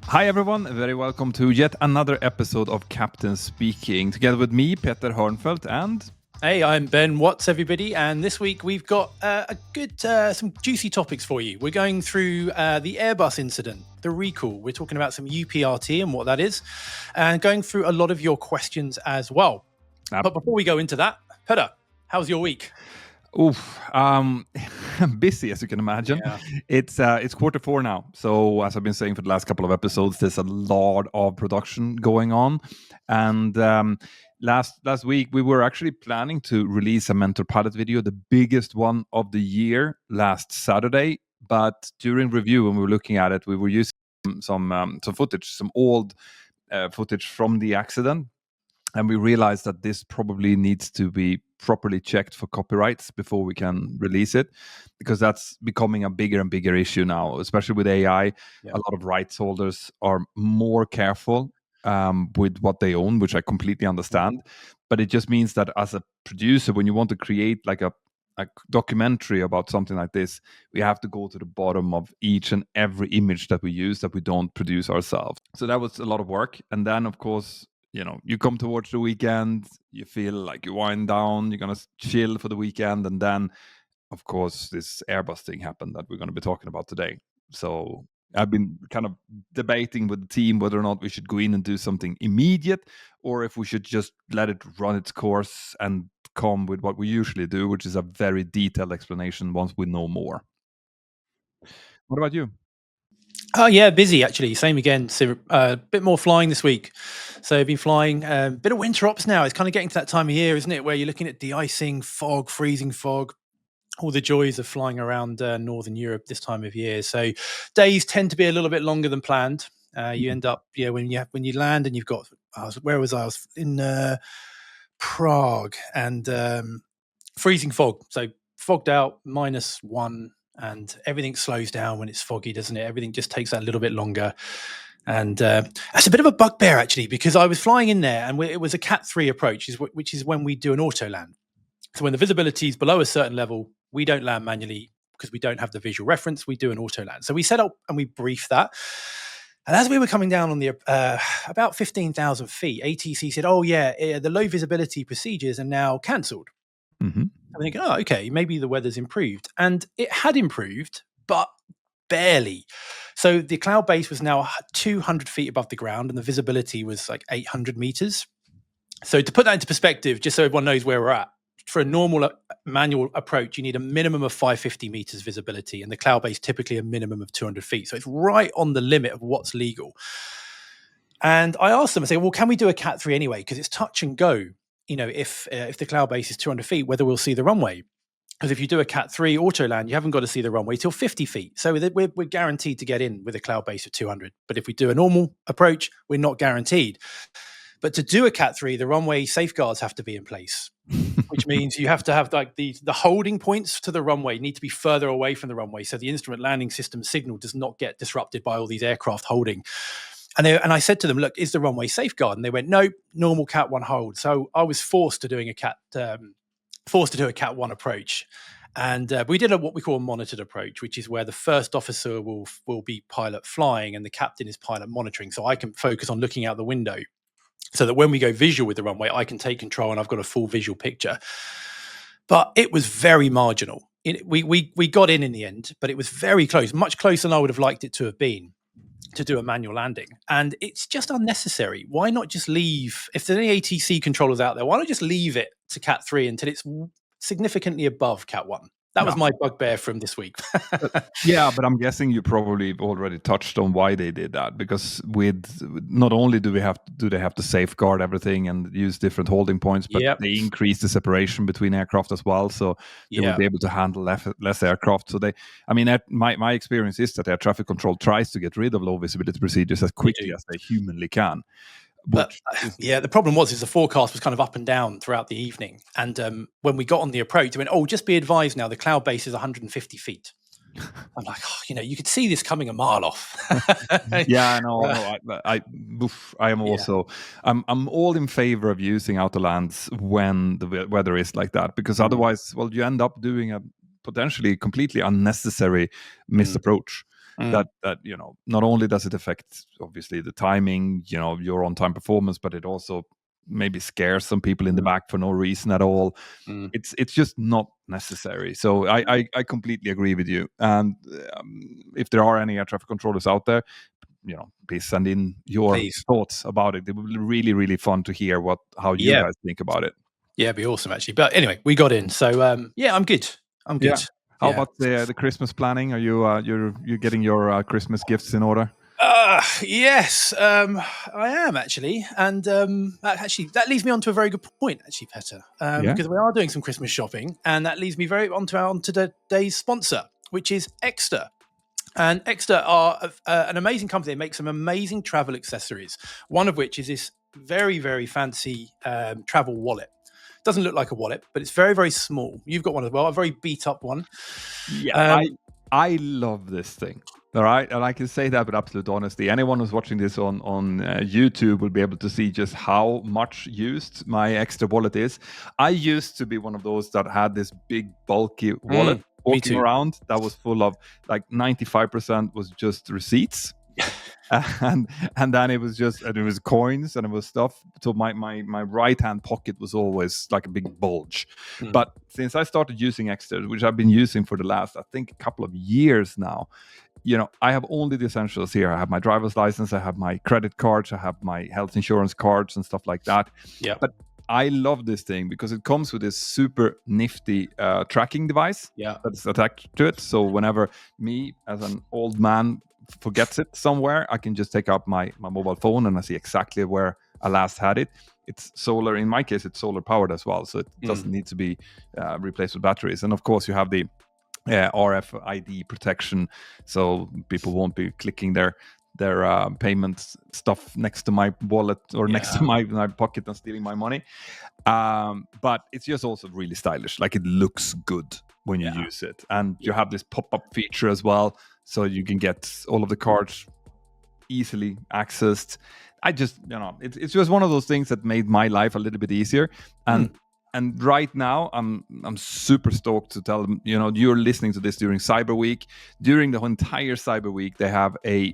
Hi everyone, very welcome to yet another episode of Captain Speaking. Together with me, Peter Hörnfeldt, and... Hey, I'm Ben Watts, everybody, and this week we've got some juicy topics for you. We're going through the Airbus incident, the recall. We're talking about some UPRT and what that is, and going through a lot of your questions as well. But before we go into that, Peter, how's your week? Busy, as you can imagine. Yeah. It's Q4 now, so as I've been saying for the last couple of episodes, there's a lot of production going on, and last week we were actually planning to release a Mentour pilot video, the biggest one of the year, last Saturday. But during review, when we were looking at it, we were using some footage, some old footage from the accident. And we realized that this probably needs to be properly checked for copyrights before we can release it, because that's becoming a bigger and bigger issue now, especially with AI. Yeah. A lot of rights holders are more careful with what they own, which I completely understand. But it just means that as a producer, when you want to create like a documentary about something like this, we have to go to the bottom of each and every image that we use that we don't produce ourselves. So that was a lot of work. And then, of course, you come towards the weekend, you feel like you wind down, you're going to chill for the weekend. And then, of course, this Airbus thing happened that we're going to be talking about today. So I've been kind of debating with the team whether or not we should go in and do something immediate, or if we should just let it run its course and come with what we usually do, which is a very detailed explanation once we know more. What about you? Oh yeah, busy actually. Same again. So a bit more flying this week. So I've been flying a bit of winter ops now. It's kind of getting to that time of year, isn't it, where you're looking at de-icing, fog, freezing fog, all the joys of flying around Northern Europe this time of year. So days tend to be a little bit longer than planned. You end up, when you land and you've got, where was I? I was in Prague, and freezing fog. So fogged out, -1. And everything slows down when it's foggy, doesn't it? Everything just takes that little bit longer. And that's a bit of a bugbear, actually, because I was flying in there and it was a Cat 3 approach, which is when we do an auto land. So when the visibility is below a certain level, we don't land manually because we don't have the visual reference. We do an auto land. So we set up and we briefed that. And as we were coming down on the about 15,000 feet, ATC said, oh, yeah, the low visibility procedures are now cancelled. Mm-hmm. I'm thinking, oh, okay, maybe the weather's improved. And it had improved, but barely. So the cloud base was now 200 feet above the ground and the visibility was like 800 meters. So to put that into perspective, just so everyone knows where we're at, for a normal manual approach, you need a minimum of 550 meters visibility, and the cloud base typically a minimum of 200 feet. So it's right on the limit of what's legal. And I asked them, I say, well, can we do a Cat 3 anyway? Because it's touch and go. If the cloud base is 200 feet, whether we'll see the runway. Because if you do a Cat 3 auto land, you haven't got to see the runway till 50 feet. So we're guaranteed to get in with a cloud base of 200. But if we do a normal approach, we're not guaranteed. But to do a Cat 3, the runway safeguards have to be in place, which means you have to have like the holding points to the runway need to be further away from the runway. So the instrument landing system signal does not get disrupted by all these aircraft holding. And I said to them, look, is the runway safeguard? And they went, no, normal Cat 1 hold. So I was forced to do a Cat 1 approach. And we did what we call a monitored approach, which is where the first officer will be pilot flying and the captain is pilot monitoring. So I can focus on looking out the window so that when we go visual with the runway, I can take control and I've got a full visual picture. But it was very marginal. We got in the end, but it was very close, much closer than I would have liked it to have been, to do a manual landing. And it's just unnecessary. Why not just leave, if there's any ATC controllers out there, why not just leave it to Cat 3 until it's significantly above Cat 1? That was my bugbear from this week. Yeah, but I'm guessing you probably already touched on why they did that, because with not only do they have to safeguard everything and use different holding points, but they increase the separation between aircraft as well, so they will be able to handle less aircraft. So my experience is that air traffic control tries to get rid of low visibility procedures as quickly as they humanly can. But the problem was the forecast was kind of up and down throughout the evening. And when we got on the approach, they went, oh, just be advised now, the cloud base is 150 feet. I'm like, you could see this coming a mile off. Yeah, no, I am also, I'm all in favor of using autolands when the weather is like that, because otherwise, well, you end up doing a potentially completely unnecessary misapproach. that not only does it affect obviously the timing, your on-time performance, but it also maybe scares some people in the back for no reason at all. It's just not necessary. So I completely agree with you. And if there are any air traffic controllers out there, please send in your thoughts about it. It would be really, really fun to hear how you guys think about it. Yeah, it'd be awesome actually. But anyway, we got in. So I'm good. I'm good. Yeah. How about the Christmas planning? Are you're getting your Christmas gifts in order? Yes, I am actually, and that leads me on to a very good point, actually, Petter, because we are doing some Christmas shopping, and that leads me very onto today's sponsor, which is Exeter. And Exeter are an amazing company. They make some amazing travel accessories. One of which is this very, very fancy travel wallet. Doesn't look like a wallet, but it's very, very small. You've got one as well, a very beat up one. Yeah, I love this thing. All right, and I can say that with absolute honesty. Anyone who's watching this on YouTube will be able to see just how much used my Exeter wallet is. I used to be one of those that had this big bulky wallet walking around that was full of like 95% was just receipts. and then it was coins and it was stuff. So my right hand pocket was always like a big bulge. But since I started using Exeter, which I've been using for the last, I think, a couple of years now, I have only the essentials here. I have my driver's license, I have my credit cards, I have my health insurance cards and stuff like that. Yeah. But I love this thing because it comes with this super nifty tracking device that's attached to it. So whenever me, as an old man, forgets it somewhere, I can just take out my mobile phone and I see exactly where I last had it. It's solar. In my case, it's solar powered as well, so it doesn't need to be replaced with batteries. And of course, you have the RFID protection, so people won't be clicking their payment stuff next to my wallet or next to my pocket and stealing my money. But it's just also really stylish. Like, it looks good when you use it, and you have this pop-up feature as well, so you can get all of the cards easily accessed. I just, it's just one of those things that made my life a little bit easier. And right now, I'm super stoked to tell them, you're listening to this during Cyber Week. During the entire Cyber Week, they have a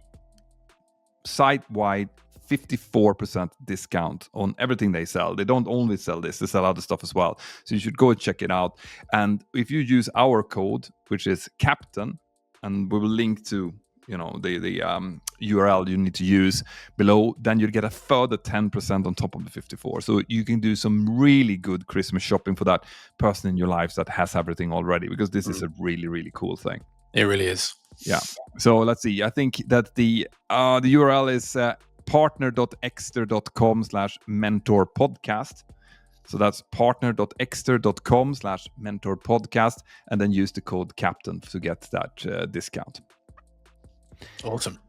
site-wide 54% discount on everything they sell. They don't only sell this, they sell other stuff as well. So you should go and check it out. And if you use our code, which is CAPTAIN, and we will link to the URL you need to use below, then you'll get a further 10% on top of the 54. So you can do some really good Christmas shopping for that person in your life that has everything already, because this is a really, really cool thing. It really is. Yeah. So let's see. I think that the URL is partner.exeter.com/mentor podcast. So that's partner.exeter.com/mentor podcast, and then use the code CAPTAIN to get that discount. Awesome.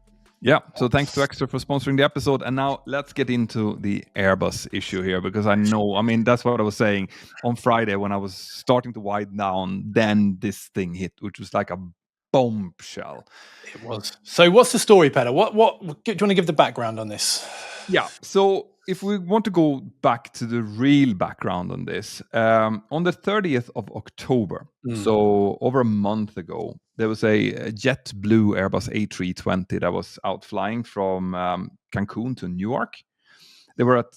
Yeah, so thanks to Exeter for sponsoring the episode. And now let's get into the Airbus issue here, because that's what I was saying on Friday when I was starting to wind down. Then this thing hit, which was like a bombshell. It was. So what's the story, Petter? What do you want to give the background on this? Yeah, so if we want to go back to the real background on this, on the 30th of October, so over a month ago, there was a JetBlue Airbus A320 that was out flying from Cancun to Newark. They were at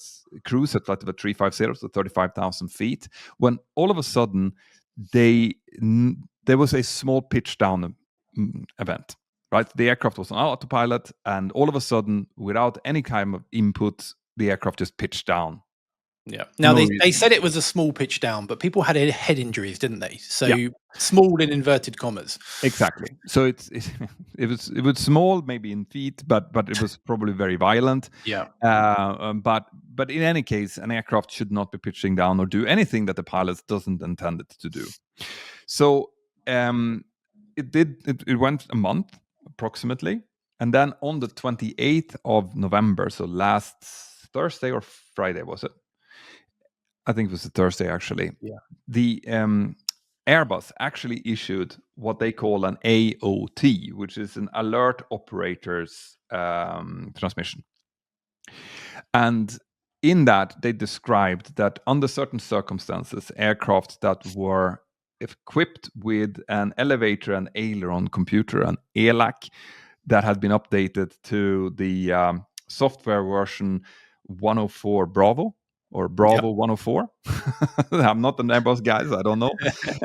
cruise at flight of 350, so 35,000 feet, when all of a sudden there was a small pitch down event. Right, the aircraft was on autopilot, and all of a sudden, without any kind of input, the aircraft just pitched down. Yeah. Now they said it was a small pitch down, but people had head injuries, didn't they? So small in inverted commas. Exactly. So it was small, maybe in feet, but it was probably very violent. Yeah. But in any case, an aircraft should not be pitching down or do anything that the pilot doesn't intend it to do. So it went a month approximately, and then on the 28th of November, so last Thursday or Friday, was it? I think it was a Thursday, actually. Yeah. The Airbus actually issued what they call an AOT, which is an alert operator's transmission. And in that, they described that under certain circumstances, aircraft that were, if equipped with an elevator and aileron computer, an ELAC, they would receive an alert. And that ELAC, they described that under certain circumstances, aircraft that were equipped with an elevator and aileron computer, an ELAC, they would receive an alert. that had been updated to the software version 104 Bravo or Bravo 104. I'm not an Airbus guy, so I don't know.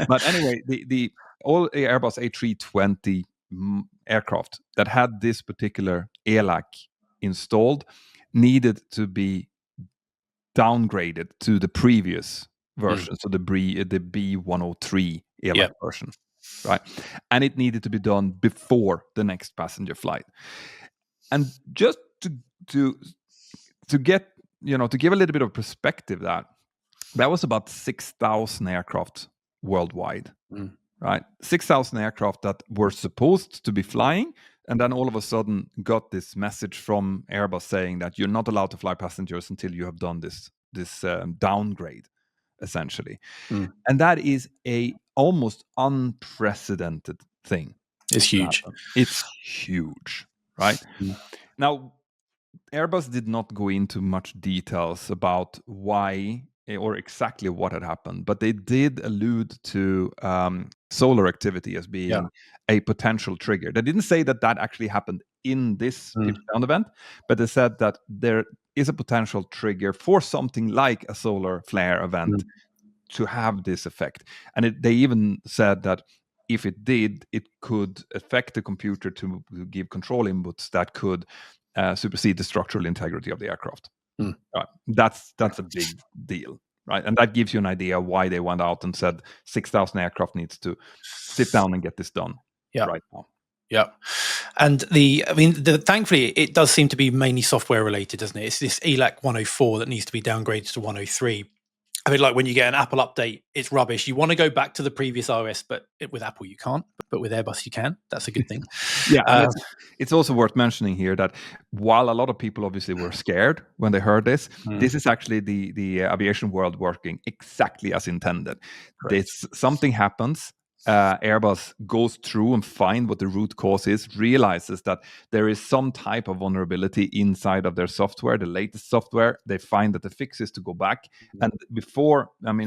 But anyway, the all Airbus A320 aircraft that had this particular ELAC installed needed to be downgraded to the previous version, so the B103 ELAC version, right? And it needed to be done before the next passenger flight. And just to get, to give a little bit of perspective, that was about 6,000 aircraft worldwide, right? 6,000 aircraft that were supposed to be flying, and then all of a sudden got this message from Airbus saying that you're not allowed to fly passengers until you have done this downgrade, essentially. And that is a almost unprecedented thing. It's huge. It's huge, right? Now, Airbus did not go into much details about why or exactly what had happened, but they did allude to solar activity as being a potential trigger. They didn't say that actually happened in this pitch down event, but they said that there is a potential trigger for something like a solar flare event to have this effect. And they even said that if it did, it could affect the computer to give control inputs that could supersede the structural integrity of the aircraft. That's a big deal, right? And that gives you an idea why they went out and said 6,000 aircraft needs to sit down and get this done right now. Yeah. And thankfully, it does seem to be mainly software related, doesn't it? It's this ELAC 104 that needs to be downgraded to 103. I mean, like when you get an Apple update, it's rubbish. You want to go back to the previous OS, but with Apple you can't. But with Airbus you can. That's a good thing. It's also worth mentioning here that while a lot of people obviously were scared when they heard this, this is actually the aviation world working exactly as intended. Something happens. Airbus goes through and find what the root cause is, realizes that there is some type of vulnerability inside of their software, the latest software. They find that the fix is to go back. And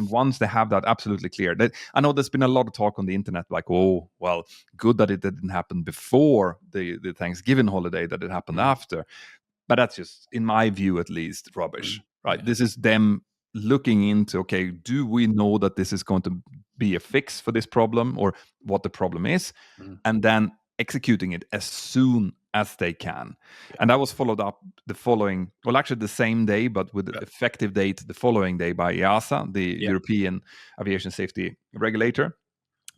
once they have that absolutely clear, I know there's been a lot of talk on the internet like, oh, well, good that it didn't happen before the Thanksgiving holiday, that it happened after. But that's just, in my view at least, rubbish, right? This is them looking into, okay, do we know that this is going to be a fix for this problem or what the problem is, and then executing it as soon as they can. And that was followed up the same day, but with the effective date the following day by EASA, the European Aviation Safety Regulator,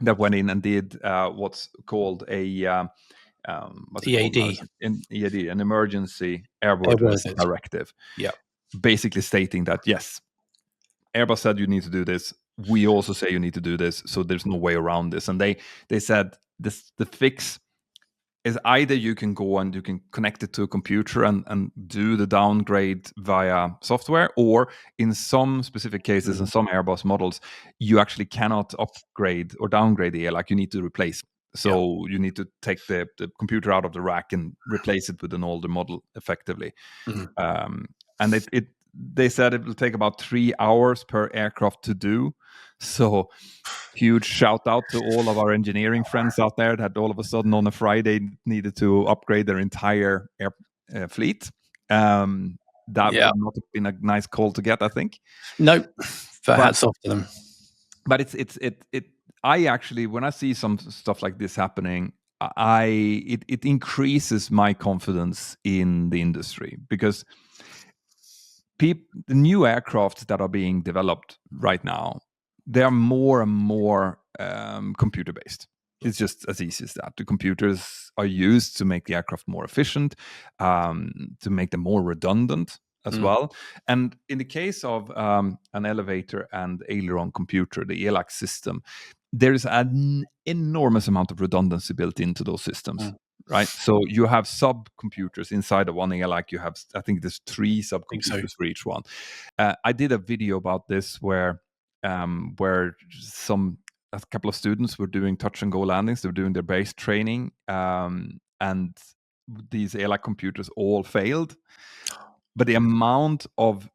that went in and did what's called a EAD, an emergency airworthiness directive. Basically stating that yes, Airbus said you need to do this. We also say you need to do this. So there's no way around this. And they said the fix is either you can go and you can connect it to a computer and do the downgrade via software, or in some specific cases, in some Airbus models, you actually cannot upgrade or downgrade the ELAC. You need to replace. So you need to take the computer out of the rack and replace it with an older model effectively. And they said it will take about 3 hours per aircraft to do. So huge shout out to all of our engineering friends out there that all of a sudden on a Friday needed to upgrade their entire fleet. That would not have been a nice call to get, I think. No, but hats off to them. But I actually, when I see some stuff like this happening, it increases my confidence in the industry, because the new aircraft that are being developed right now, they are more and more computer based. It's just as easy as that. The computers are used to make the aircraft more efficient, to make them more redundant as well. And in the case of an elevator and aileron computer, the ELAC system, there's an enormous amount of redundancy built into those systems. Right, so you have subcomputers inside of one ELAC. You have, I think, there's 3 subcomputers for each one. I did a video about this where a couple of students were doing touch and go landings. They were doing their base training, and these ELAC computers all failed. But the amount of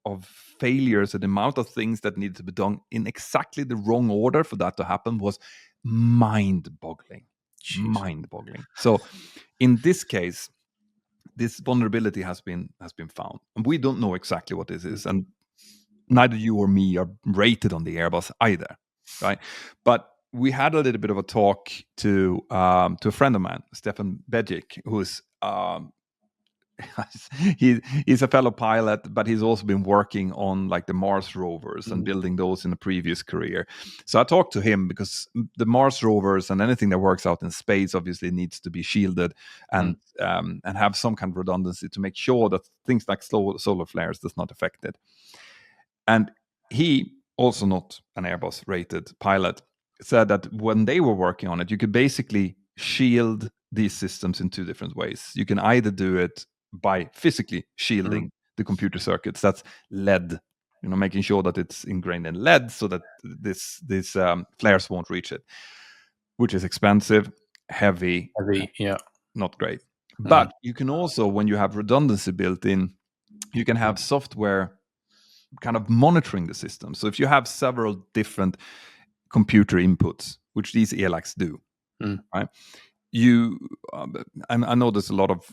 failures and the amount of things that needed to be done in exactly the wrong order for that to happen was mind-boggling. Mind-boggling. So In this case, this vulnerability has been found, and we don't know exactly what this is, and neither you or me are rated on the Airbus either, right? But we had a little bit of a talk to a friend of mine, Stefan Bejic, who's he's a fellow pilot, but he's also been working on like the Mars rovers and building those in a previous career. So I talked to him because the Mars rovers and anything that works out in space obviously needs to be shielded and have some kind of redundancy to make sure that things like solar flares does not affect it. And he, also not an Airbus rated pilot, said that when they were working on it, you could basically shield these systems in two different ways. You can either do it by physically shielding the computer circuits, that's lead, making sure that it's ingrained in lead so that these flares won't reach it, which is expensive, heavy, yeah, not great. But you can also, when you have redundancy built in, you can have software kind of monitoring the system. So if you have several different computer inputs, which these ELACs do, right? I know there's a lot of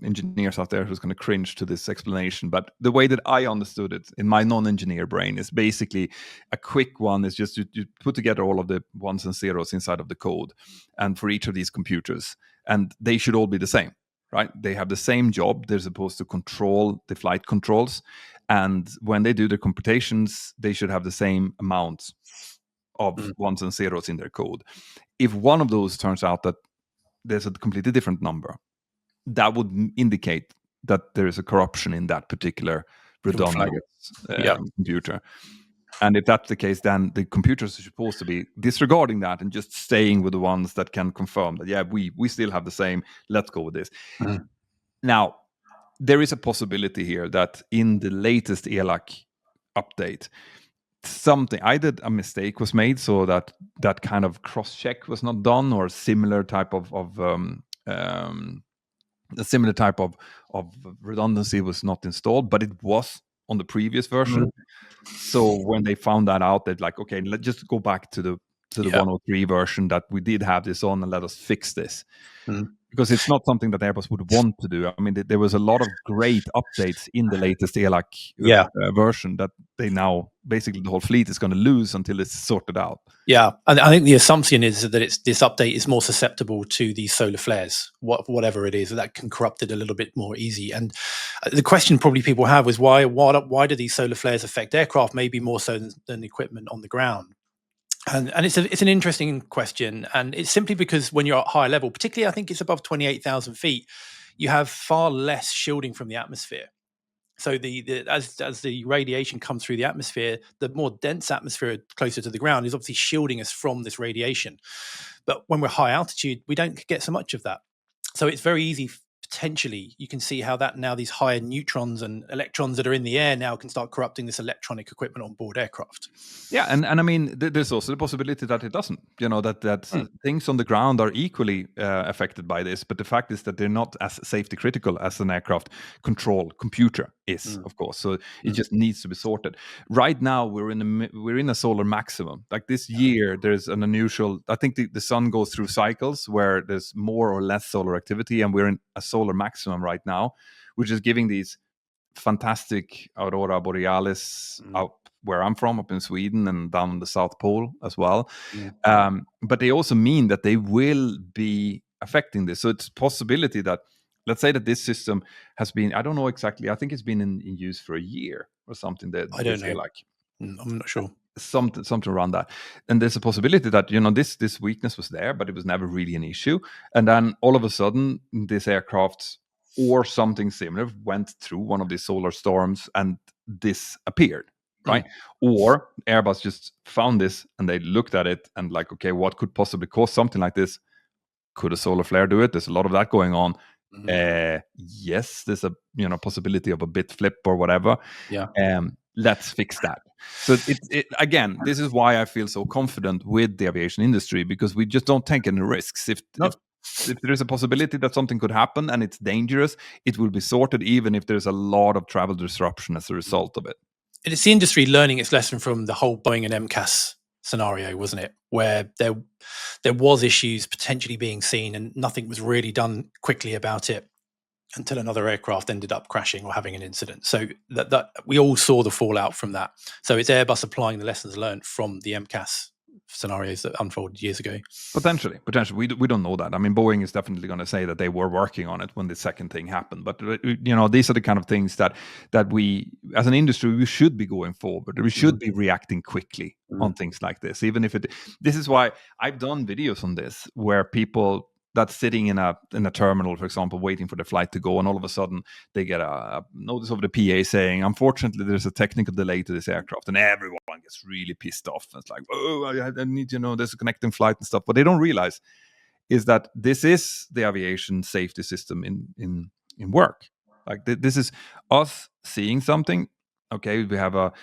engineers out there who's going to cringe to this explanation, but the way that I understood it in my non-engineer brain is basically a quick one is just you put together all of the ones and zeros inside of the code, and for each of these computers, and they should all be the same, right? They have the same job. They're supposed to control the flight controls, and when they do their computations, they should have the same amount of ones and zeros in their code. If one of those turns out that there's a completely different number, that would indicate that there is a corruption in that particular redundant computer. And if that's the case, then the computers are supposed to be disregarding that and just staying with the ones that can confirm that, yeah, we still have the same, let's go with this. Now, there is a possibility here that in the latest ELAC update, either a mistake was made so that kind of cross-check was not done, or a similar type of redundancy was not installed, but it was on the previous version. So when they found that out, they're like, okay, let's just go back to the 103 version that we did have this on, and let us fix this. Because it's not something that Airbus would want to do. I mean, there was a lot of great updates in the latest ELAC version that they now, basically the whole fleet is going to lose until it's sorted out. Yeah, and I think the assumption is that this update is more susceptible to these solar flares, whatever it is, that can corrupt it a little bit more easy. And the question probably people have is why do these solar flares affect aircraft, maybe more so than equipment on the ground? And it's an interesting question, and it's simply because when you're at higher level, particularly I think it's above 28,000 feet, you have far less shielding from the atmosphere. So as the radiation comes through the atmosphere, the more dense atmosphere closer to the ground is obviously shielding us from this radiation. But when we're high altitude, we don't get so much of that. So it's very easy. Potentially, you can see how that now these higher neutrons and electrons that are in the air now can start corrupting this electronic equipment on board aircraft. Yeah, and I mean, there's also the possibility that it doesn't. That things on the ground are equally affected by this, but the fact is that they're not as safety critical as an aircraft control computer is, of course. So it just needs to be sorted. Right now, we're in a solar maximum. Like this year, there's an unusual. I think the sun goes through cycles where there's more or less solar activity, and we're in a solar maximum right now, which is giving these fantastic aurora borealis out where I'm from, up in Sweden, and down on the South Pole as well. But they also mean that they will be affecting this. So it's a possibility that, let's say that this system has been, I don't know exactly, I think it's been in use for a year or something. I don't know. I'm not sure. Something around that. And there's a possibility that, this weakness was there, but it was never really an issue. And then all of a sudden, this aircraft or something similar went through one of these solar storms and disappeared, right? Or Airbus just found this and they looked at it and like, okay, what could possibly cause something like this? Could a solar flare do it? There's a lot of that going on. Yes, there's a possibility of a bit flip or whatever. Let's fix that. So again, this is why I feel so confident with the aviation industry, because we just don't take any risks. If there is a possibility that something could happen and it's dangerous, it will be sorted, even if there's a lot of travel disruption as a result of it. It's the industry learning its lesson from the whole Boeing and MCAS scenario, wasn't it? Where there was issues potentially being seen and nothing was really done quickly about it until another aircraft ended up crashing or having an incident. So that we all saw the fallout from that. So it's Airbus applying the lessons learned from the MCAS scenarios that unfolded years ago. Potentially. We don't know that. I mean, Boeing is definitely going to say that they were working on it when the second thing happened. But these are the kind of things that we, as an industry, we should be going forward. We should be reacting quickly on things like this. Even if this is why I've done videos on this where people that's sitting in a terminal, for example, waiting for the flight to go, and all of a sudden they get a notice over the PA saying, "Unfortunately, there's a technical delay to this aircraft," and everyone gets really pissed off. It's like, "Oh, I need there's a connecting flight and stuff." What they don't realize is that this is the aviation safety system in work. Like this is us seeing something. Okay, we have a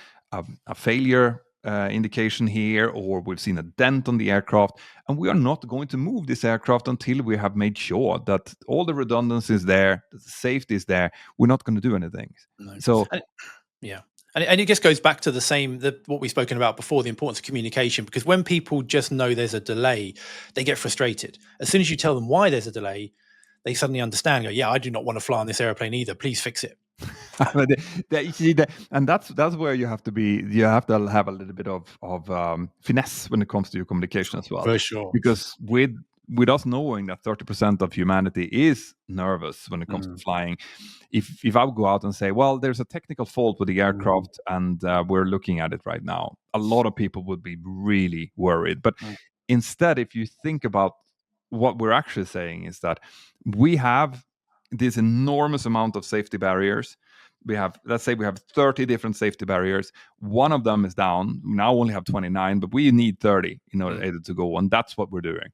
failure indication here, or we've seen a dent on the aircraft, and we are not going to move this aircraft until we have made sure that all the redundancy is there, that the safety is there. We're not going to do anything. No. So Yeah. And it just goes back to what we've spoken about before, the importance of communication, because when people just know there's a delay, they get frustrated. As soon as you tell them why there's a delay, they suddenly understand, go, yeah, I do not want to fly on this airplane either. Please fix it. And that's where you have to have a little bit of finesse when it comes to your communication as well. For sure. Because with us knowing that 30% of humanity is nervous when it comes to flying, if I would go out and say, well, there's a technical fault with the aircraft and we're looking at it right now, a lot of people would be really worried. But instead, if you think about what we're actually saying, is that we have this enormous amount of safety barriers. Let's say we have 30 different safety barriers. One of them is down. We now only have 29, but we need 30 in order to go. And that's what we're doing.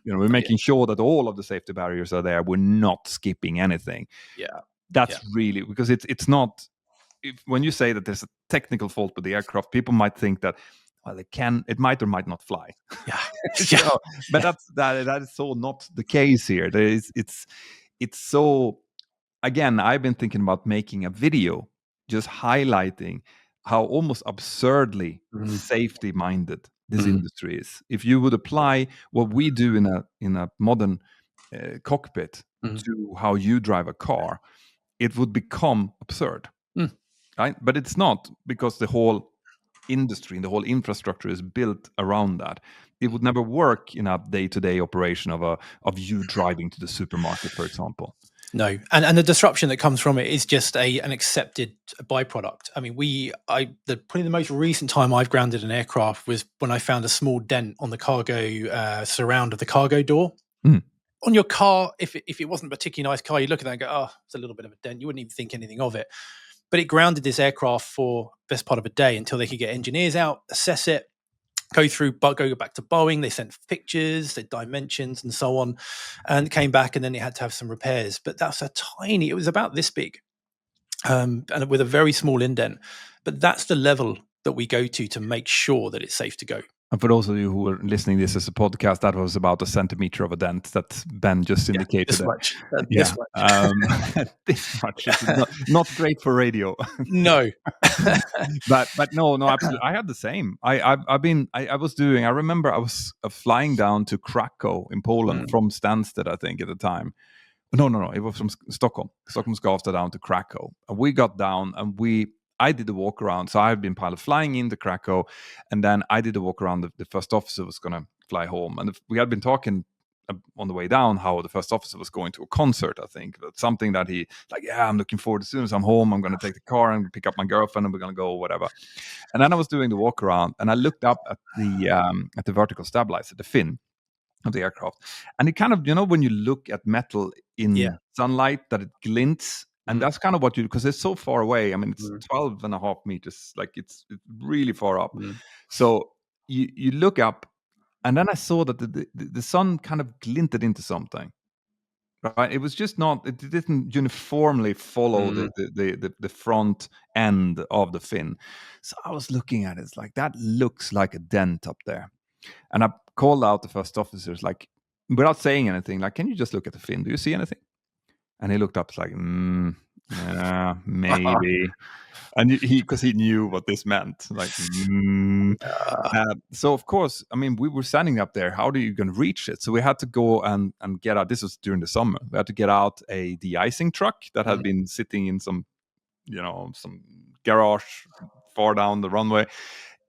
We're making sure that all of the safety barriers are there. We're not skipping anything. That's really, because it's not, when you say that there's a technical fault with the aircraft, people might think that, well, it might or might not fly. But that is so not the case here. It's so, again, I've been thinking about making a video just highlighting how almost absurdly safety minded this industry is. If you would apply what we do in a modern cockpit to how you drive a car, it would become absurd, right? But it's not, because the whole industry and the whole infrastructure is built around that. It would never work in a day-to-day operation of you driving to the supermarket, for example. No, and the disruption that comes from it is just an accepted byproduct. I mean, probably the most recent time I've grounded an aircraft was when I found a small dent on the cargo surround of the cargo door. On your car, if it wasn't a particularly nice car, you look at that and go, oh, it's a little bit of a dent. You wouldn't even think anything of it. But it grounded this aircraft for the best part of a day until they could get engineers out, assess it, go back to Boeing. They sent pictures, the dimensions and so on, and came back, and then it had to have some repairs. But that's it was about this big, and with a very small indent. But that's the level that we go to make sure that it's safe to go. And for those of you who are listening to this as a podcast, that was about a centimeter of a dent that Ben just indicated. This much. This much. It's not great for radio. No. but no, absolutely. I had the same. I remember I was flying down to Krakow in Poland from Stansted, I think, at the time. No. It was from Stockholm. Stockholm Skavsta down to Krakow. And we got down and I did the walk around. So I had been pilot flying into Krakow, and then I did the walk around. The first officer was going to fly home. And we had been talking on the way down how the first officer was going to a concert, I think. That's something that he, I'm looking forward, as soon as I'm home, I'm going to take the car and pick up my girlfriend and we're going to go, whatever. And then I was doing the walk around and I looked up at the vertical stabilizer, the fin of the aircraft. And it kind of, when you look at metal in sunlight, that it glints. And that's kind of what because it's so far away. I mean, it's 12 and a half meters. Like it's really far up. So you look up, and then I saw that the sun kind of glinted into something. Right? It was just not. It didn't uniformly follow the front end of the fin. So I was looking at it. It's like, that looks like a dent up there. And I called out the first officers, without saying anything, can you just look at the fin? Do you see anything? And he looked up, like, Yeah, maybe. And he, because he knew what this meant. Like, so of course, I mean, we were standing up there. How are you going to reach it? So we had to go and get out. This was during the summer. We had to get out a de-icing truck that had been sitting in some, some garage far down the runway.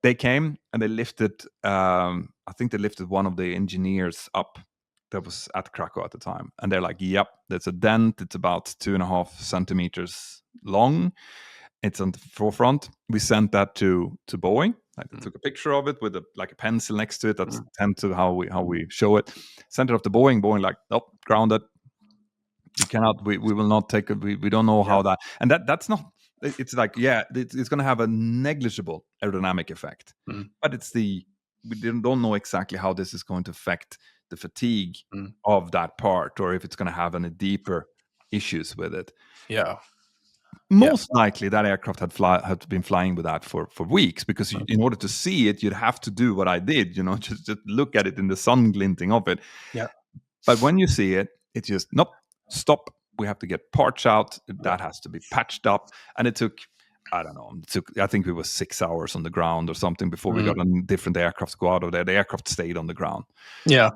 They came and they lifted. I think they lifted one of the engineers up that was at Krakow at the time, and they're like, "Yep, there's a dent. It's about 2.5 centimeters long. It's on the forefront." We sent that to Boeing. Like, I took a picture of it with a pencil next to it. That's tend to how we show it. Sent it off to Boeing. Boeing like, "Nope, grounded. You cannot. We will not take it. We don't know how that." And that's not. It's like, yeah, it's going to have a negligible aerodynamic effect, but we don't know exactly how this is going to affect the fatigue of that part, or if it's going to have any deeper issues with it. Yeah. Most likely, that aircraft had been flying with that for weeks, because in order to see it, you'd have to do what I did, just look at it in the sun glinting of it. Yeah. But when you see it, it's just, nope, stop. We have to get parts out. That has to be patched up. And it took, I don't know, I think it was 6 hours on the ground or something before we got a different aircraft to go out of there. The aircraft stayed on the ground. Yeah.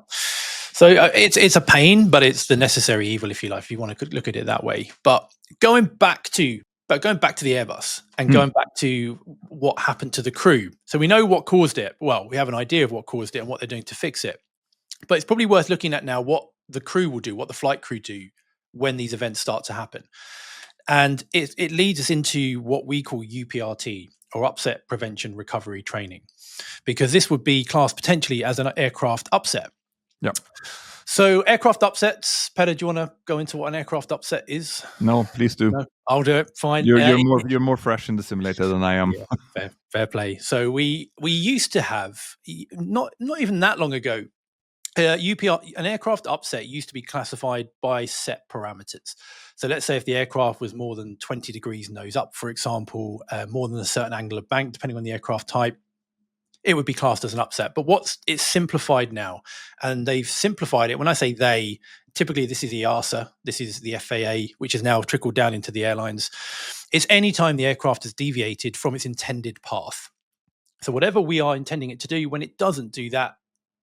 So it's a pain, but it's the necessary evil, if you like, if you want to look at it that way. But going back to the Airbus and going back to what happened to the crew. So we know what caused it. Well, we have an idea of what caused it and what they're doing to fix it. But it's probably worth looking at now what the crew will do, what the flight crew do when these events start to happen. And it leads us into what we call UPRT, or upset prevention recovery training, because this would be classed potentially as an aircraft upset. Yeah. So aircraft upsets, Petter, do you want to go into what an aircraft upset is? No, please do. No, I'll do it. Fine. You're more fresh in the simulator than I am. Yeah, fair play. So we used to have, not even that long ago, an aircraft upset used to be classified by set parameters. So let's say if the aircraft was more than 20 degrees nose up, for example, more than a certain angle of bank, depending on the aircraft type, it would be classed as an upset. But it's simplified now, and they've simplified it. When I say they, typically this is EASA, this is the FAA, which has now trickled down into the airlines. It's any time the aircraft has deviated from its intended path. So whatever we are intending it to do, when it doesn't do that,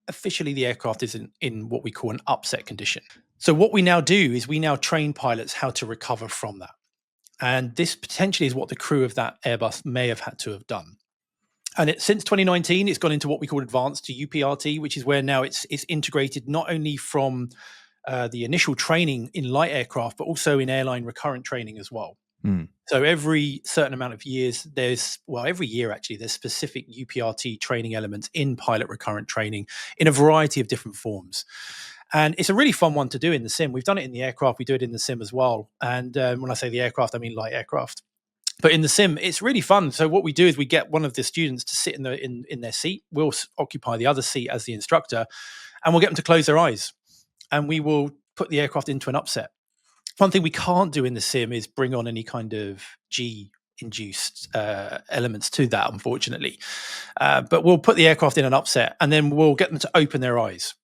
officially the aircraft is in what we call an upset condition. So what we now do is we now train pilots how to recover from that. And this potentially is what the crew of that Airbus may have had to have done. And since 2019, it's gone into what we call advanced to UPRT, which is where now it's integrated not only from the initial training in light aircraft, but also in airline recurrent training as well. So every certain amount of years, every year actually, there's specific UPRT training elements in pilot recurrent training in a variety of different forms. And it's a really fun one to do in the sim. We've done it in the aircraft. We do it in the sim as well. And when I say the aircraft, I mean light aircraft. But in the sim, it's really fun. So what we do is we get one of the students to sit in their seat. We'll occupy the other seat as the instructor, and we'll get them to close their eyes. And we will put the aircraft into an upset. One thing we can't do in the sim is bring on any kind of G-induced elements to that, unfortunately. But we'll put the aircraft in an upset, and then we'll get them to open their eyes.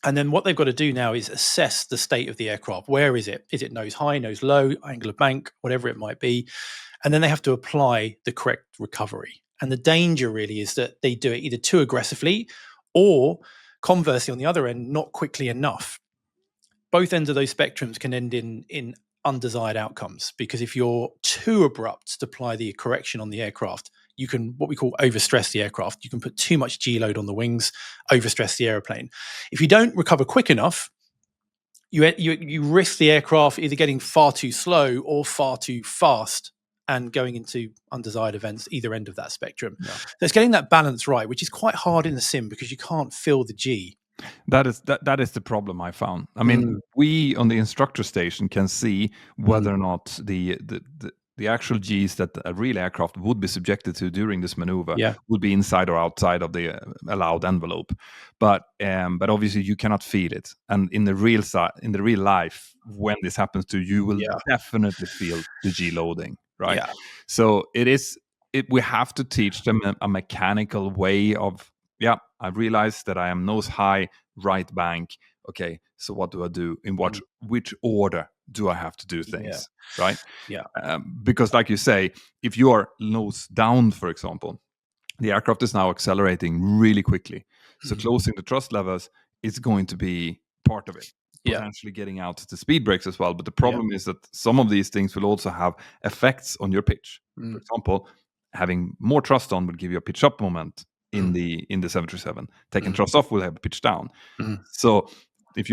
And then what they've got to do now is assess the state of the aircraft. Where is it? Is it nose high, nose low, angle of bank, whatever it might be? And then they have to apply the correct recovery. And the danger really is that they do it either too aggressively or conversely on the other end, not quickly enough. Both ends of those spectrums can end in undesired outcomes, because if you're too abrupt to apply the correction on the aircraft, you can what we call overstress the aircraft. You can put too much G load on the wings, overstress the airplane. If you don't recover quick enough, you risk the aircraft either getting far too slow or far too fast and going into undesired events, either end of that spectrum. Yeah. So it's getting that balance right, which is quite hard in the sim because you can't feel the G. That is the problem I found. I mean, we on the instructor station can see whether or not the actual Gs that a real aircraft would be subjected to during this maneuver would be inside or outside of the allowed envelope. But obviously you cannot feed it. And in the real life, when this happens to you, will definitely feel the G loading, right? Yeah. So we have to teach them a mechanical way of, I realized that I am nose high, right bank. Okay, so what do I do? In which order do I have to do Yeah. things, right? Yeah. Because like you say, if you are nose down, for example, the aircraft is now accelerating really quickly. So Mm. closing the thrust levers is going to be part of it, Yeah. potentially getting out the speed brakes as well. But the Yeah. problem is that some of these things will also have effects on your pitch. For Mm. example, having more thrust on would give you a pitch up moment in Mm. the 737. Taking Mm. thrust off will have a pitch down. Mm. So if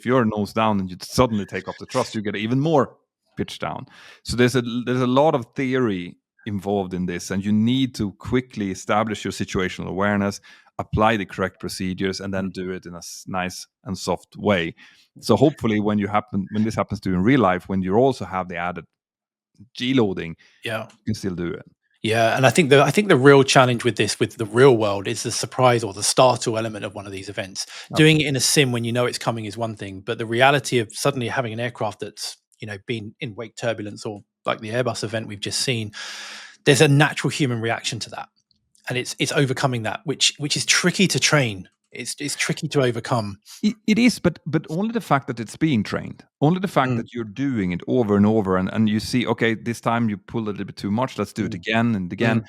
you're nose down and you suddenly take off the thrust, you get even more pitch down. So there's a lot of theory involved in this, and you need to quickly establish your situational awareness, apply the correct procedures, and then do it in a nice and soft way. So hopefully, when this happens to you in real life, when you also have the added G loading, Yeah. you can still do it. Yeah, and I think the real challenge with this, with the real world, is the surprise or the startle element of one of these events. Doing it in a sim when you know it's coming is one thing, but the reality of suddenly having an aircraft that's been in wake turbulence, or like the Airbus event we've just seen, there's a natural human reaction to that, and it's overcoming that, which is tricky to train. It's tricky to overcome. It is, but only the fact that it's being trained, only the fact Mm, that you're doing it over and over, and you see, okay, this time you pull a little bit too much. Let's do it mm, again and again. mm,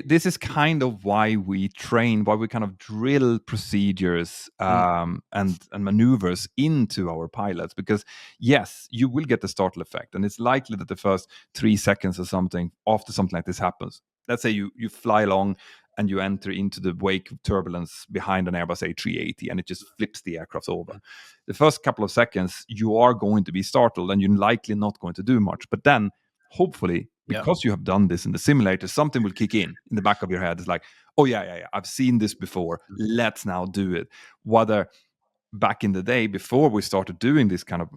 This is kind of why we train, why we kind of drill procedures mm, and maneuvers into our pilots. Because yes, you will get the startle effect, and it's likely that the first 3 seconds or something after something like this happens. Let's say you fly along and you enter into the wake of turbulence behind an Airbus A380 and it just flips the aircraft over. mm. The first couple of seconds, you are going to be startled and you're likely not going to do much. But then, hopefully, Yeah. because you have done this in the simulator, something will kick in the back of your head. It's like, oh, yeah, I've seen this before. Mm, Let's now do it. Whether back in the day, before we started doing this kind of,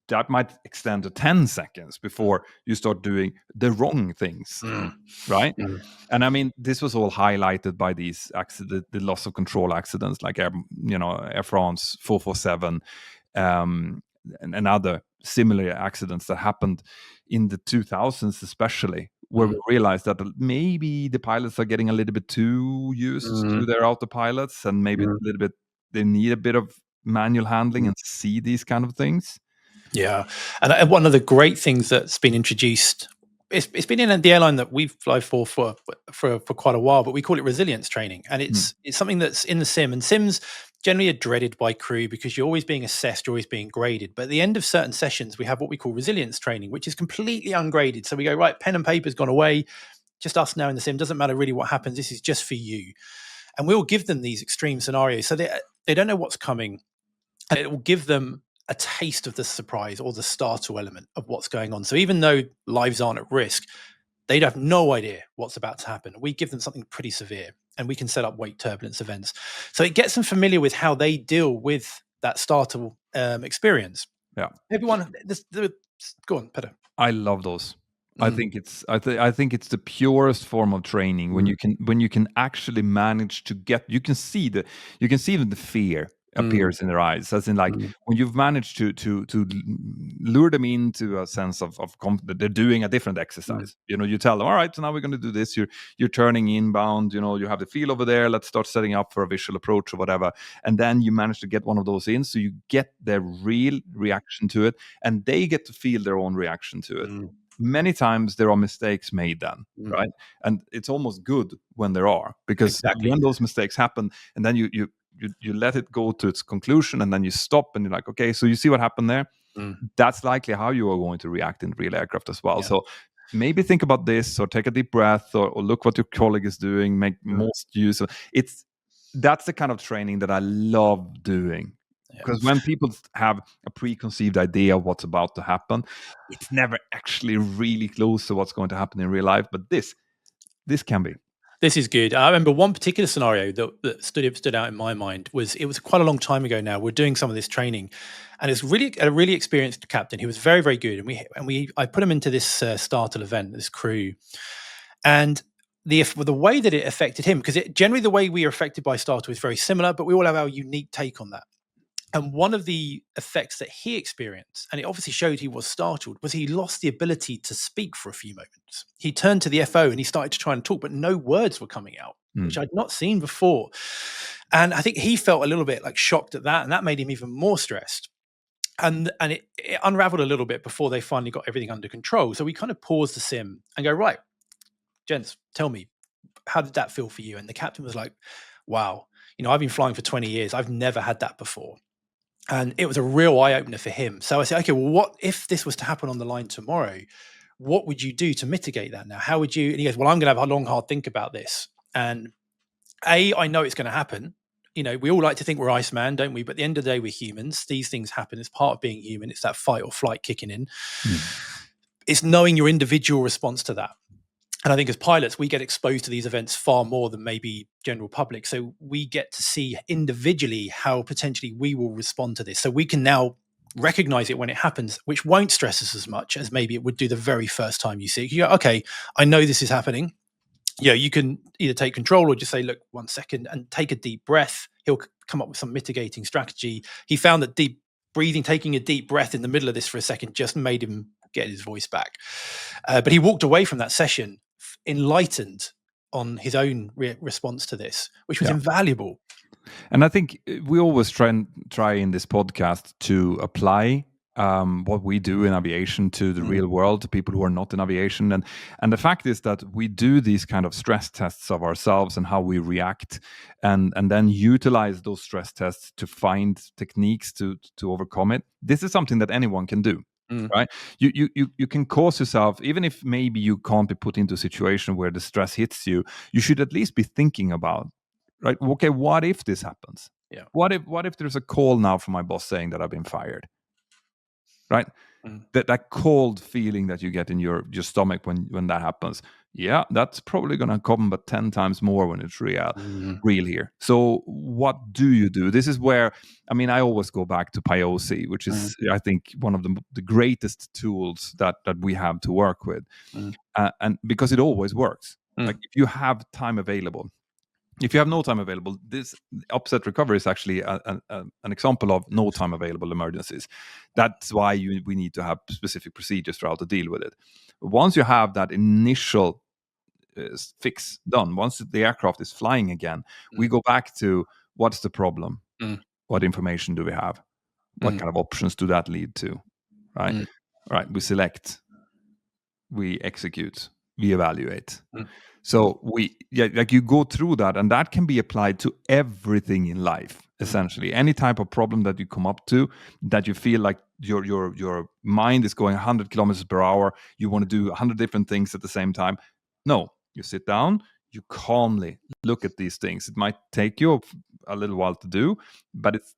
that might extend to 10 seconds before you start doing the wrong things, mm, right? mm, And I mean, this was all highlighted by these the loss of control accidents, like Air France 447, and other similar accidents that happened in the 2000s, especially, where we mm, realized that maybe the pilots are getting a little bit too used to mm, their autopilots, and maybe a mm, little bit they need a bit of manual handling mm. and see these kind of things. Yeah, and one of the great things that's been introduced, it's been in the airline that we've fly for quite a while, but we call it resilience training, and Mm, it's something that's in the sim, and sims generally are dreaded by crew because you're always being assessed, you're always being graded. But at the end of certain sessions, we have what we call resilience training, which is completely ungraded. So we go, right, pen and paper's gone away, just us now in the sim. Doesn't matter really what happens. This is just for you, and we'll give them these extreme scenarios, so they don't know what's coming, and it will give them a taste of the surprise or the startle element of what's going on. So even though lives aren't at risk, they'd have no idea what's about to happen. We give them something pretty severe, and we can set up wake turbulence events. So it gets them familiar with how they deal with that startle experience. yeah. Everyone, go on, Peter. I love those. Mm, I think it's the purest form of training when mm, you can actually manage to get you can see the fear mm, appears in their eyes, as in like mm, when you've managed to lure them into a sense that they're doing a different mm, exercise. You tell them, all right, so now we're going to do this. You're turning inbound. You have the feel over there. Let's start setting up for a visual approach or whatever, and then you manage to get one of those in, so you get their real reaction to it, and they get to feel their own reaction to it. mm, Many times there are mistakes made then, mm. right? And it's almost good when there are, because Exactly. when those mistakes happen and then you let it go to its conclusion, and then you stop and you're like, okay, so you see what happened there. Mm, That's likely how you are going to react in real aircraft as well. yeah. So maybe think about this, or take a deep breath, or look what your colleague is doing, make Mm, most use of it's that's the kind of training that I love doing. yeah. Because when people have a preconceived idea of what's about to happen, it's never actually really close to what's going to happen in real life. But this can be. This is good. I remember one particular scenario that stood out in my mind. It was quite a long time ago now. We're doing some of this training, and it's really a really experienced captain who was very, very good. And I put him into this Startle event, this crew, and the way that it affected him, because generally the way we are affected by Startle is very similar, but we all have our unique take on that. And one of the effects that he experienced, and it obviously showed he was startled, was he lost the ability to speak for a few moments. He turned to the FO and he started to try and talk, but no words were coming out, which Mm. I'd not seen before. And I think he felt a little bit like shocked at that, and that made him even more stressed. and it unraveled a little bit before they finally got everything under control. So we kind of paused the sim and go, right, gents, tell me, how did that feel for you? And the captain was like, wow, I've been flying for 20 years. I've never had that before. And it was a real eye opener for him. So I said, okay, well, what if this was to happen on the line tomorrow? What would you do to mitigate that now? How would you? And he goes, well, I'm going to have a long, hard think about this. And I know it's going to happen. We all like to think we're Iceman, don't we? But at the end of the day, we're humans. These things happen. It's part of being human. It's that fight or flight kicking in. It's knowing your individual response to that. And I think as pilots, we get exposed to these events far more than maybe general public. So we get to see individually how potentially we will respond to this. So we can now recognize it when it happens, which won't stress us as much as maybe it would do the very first time you see it. You go, okay, I know this is happening. You can either take control or just say, look, 1 second, and take a deep breath. He'll come up with some mitigating strategy. He found that deep breathing, taking a deep breath in the middle of this for a second, just made him get his voice back. But he walked away from that session enlightened on his own response to this, which was invaluable. And I think we always try in this podcast to apply what we do in aviation to the real world, to people who are not in aviation. And the fact is that we do these kind of stress tests of ourselves and how we react, and then utilize those stress tests to find techniques to overcome it. This is something that anyone can do. Right, you can cause yourself, even if maybe you can't be put into a situation where the stress hits you, you should at least be thinking about, right, okay, what if this happens? Yeah. What if there's a call now from my boss saying that I've been fired? Right? That cold feeling that you get in your stomach when that happens. Yeah, that's probably going to come, but 10 times more when it's real here. So what do you do? This is where, I always go back to PIOC, which is, I think, one of the greatest tools that we have to work with. And because it always works. Like if you have time available, if you have no time available, this upset recovery is actually an example of no time available emergencies. That's why we need to have specific procedures for how to deal with it. Once you have that initial fix done, once the aircraft is flying again, we go back to what's the problem? What information do we have? What kind of options do that lead to? Right? Right. We select, we execute, we evaluate. So you go through that, and that can be applied to everything in life. Essentially, any type of problem that you come up to, that you feel like your mind is going 100 kilometers per hour, you want to do 100 different things at the same time. No, you sit down, you calmly look at these things. It might take you a little while to do, but it's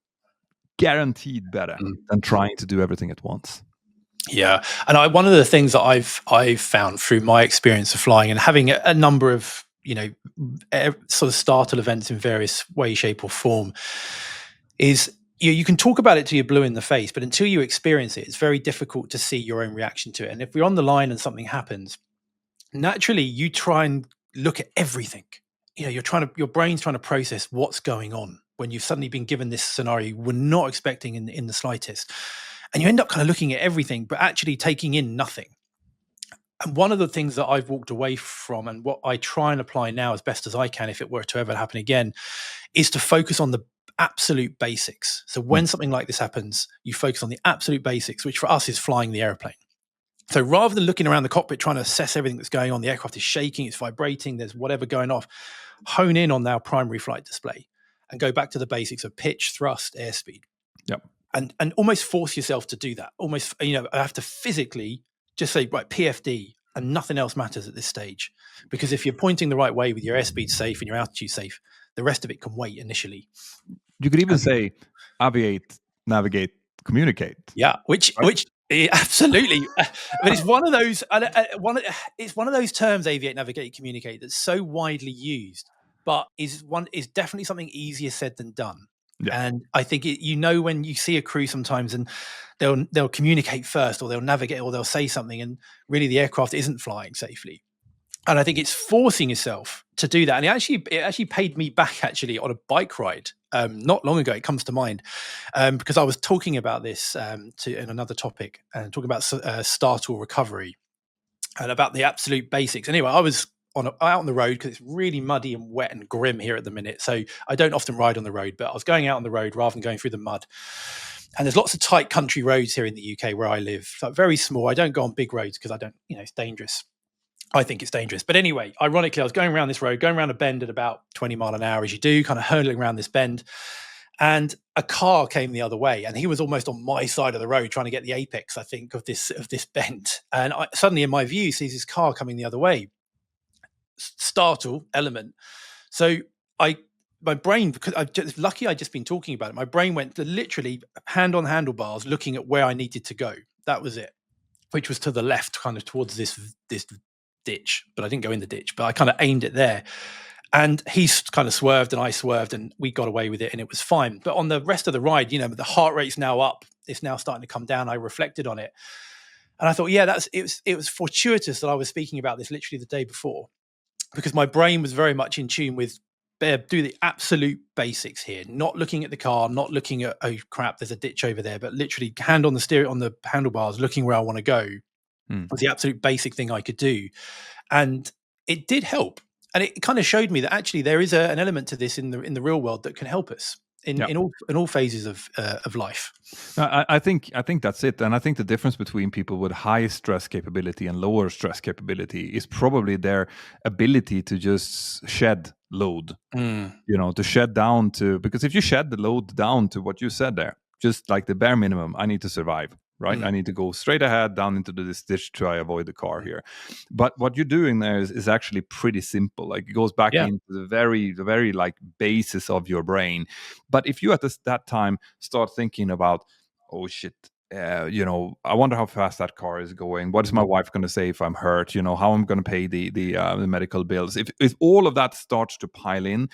guaranteed better than trying to do everything at once. Yeah, and one of the things that I've found through my experience of flying and having a number of sort of startle events in various way, shape, or form is you can talk about it till you're blue in the face, but until you experience it, it's very difficult to see your own reaction to it. And if we're on the line and something happens, naturally you try and look at everything. Your brain's trying to process what's going on when you've suddenly been given this scenario you were not expecting in the slightest. And you end up kind of looking at everything, but actually taking in nothing. And one of the things that I've walked away from, and what I try and apply now as best as I can, if it were to ever happen again, is to focus on the absolute basics. So when something like this happens, you focus on the absolute basics, which for us is flying the airplane. So rather than looking around the cockpit trying to assess everything that's going on, the aircraft is shaking, it's vibrating, there's whatever going off, hone in on our primary flight display and go back to the basics of pitch, thrust, airspeed. Yep. And almost force yourself to do that. Almost, I have to physically just say, right, PFD, and nothing else matters at this stage. Because if you're pointing the right way with your airspeed safe and your altitude safe, the rest of it can wait initially. You could even say aviate, navigate, communicate. Yeah, which absolutely. But it's one of those. It's one of those terms, aviate, navigate, communicate, that's so widely used, but is definitely something easier said than done. Yeah. And I think when you see a crew sometimes, and they'll communicate first, or they'll navigate, or they'll say something, and really the aircraft isn't flying safely. And I think it's forcing yourself to do that. And it actually paid me back actually on a bike ride not long ago. It comes to mind because I was talking about this in another topic, and talking about startle recovery and about the absolute basics. Anyway, I was out on the road because it's really muddy and wet and grim here at the minute. So I don't often ride on the road, but I was going out on the road rather than going through the mud. And there's lots of tight country roads here in the UK where I live, like very small. I don't go on big roads because I don't, it's dangerous. I think it's dangerous. But anyway, ironically, I was going around this road, going around a bend at about 20 mile an hour, as you do, kind of hurtling around this bend. And a car came the other way, and he was almost on my side of the road trying to get the apex, I think, of this bend. And suddenly in my view sees this car coming the other way. Startle element. So my brain, because I'd just been talking about it, my brain went to literally hand on handlebars looking at where I needed to go. That was it, which was to the left, kind of towards this ditch. But I didn't go in the ditch, but I kind of aimed it there. And he kind of swerved and I swerved and we got away with it and it was fine. But on the rest of the ride, the heart rate's now up. It's now starting to come down. I reflected on it. And I thought, yeah, it was fortuitous that I was speaking about this literally the day before, because my brain was very much in tune with do the absolute basics here, not looking at the car, not looking at, oh crap, there's a ditch over there, but literally hand on the handlebars, looking where I want to go was the absolute basic thing I could do. And it did help. And it kind of showed me that actually there is an element to this in the real world that can help us in all phases of life. I think that's it, and I think the difference between people with high stress capability and lower stress capability is probably their ability to just shed load. To shed down to, because if you shed the load down to what you said there, just like the bare minimum, I need to survive. Right, I need to go straight ahead down into this ditch to try avoid the car here. But what you're doing there is actually pretty simple. Like it goes back into the very like basis of your brain. But if you at that time start thinking about, oh shit, I wonder how fast that car is going. What is my wife going to say if I'm hurt? How I'm going to pay the medical bills. If all of that starts to pile in,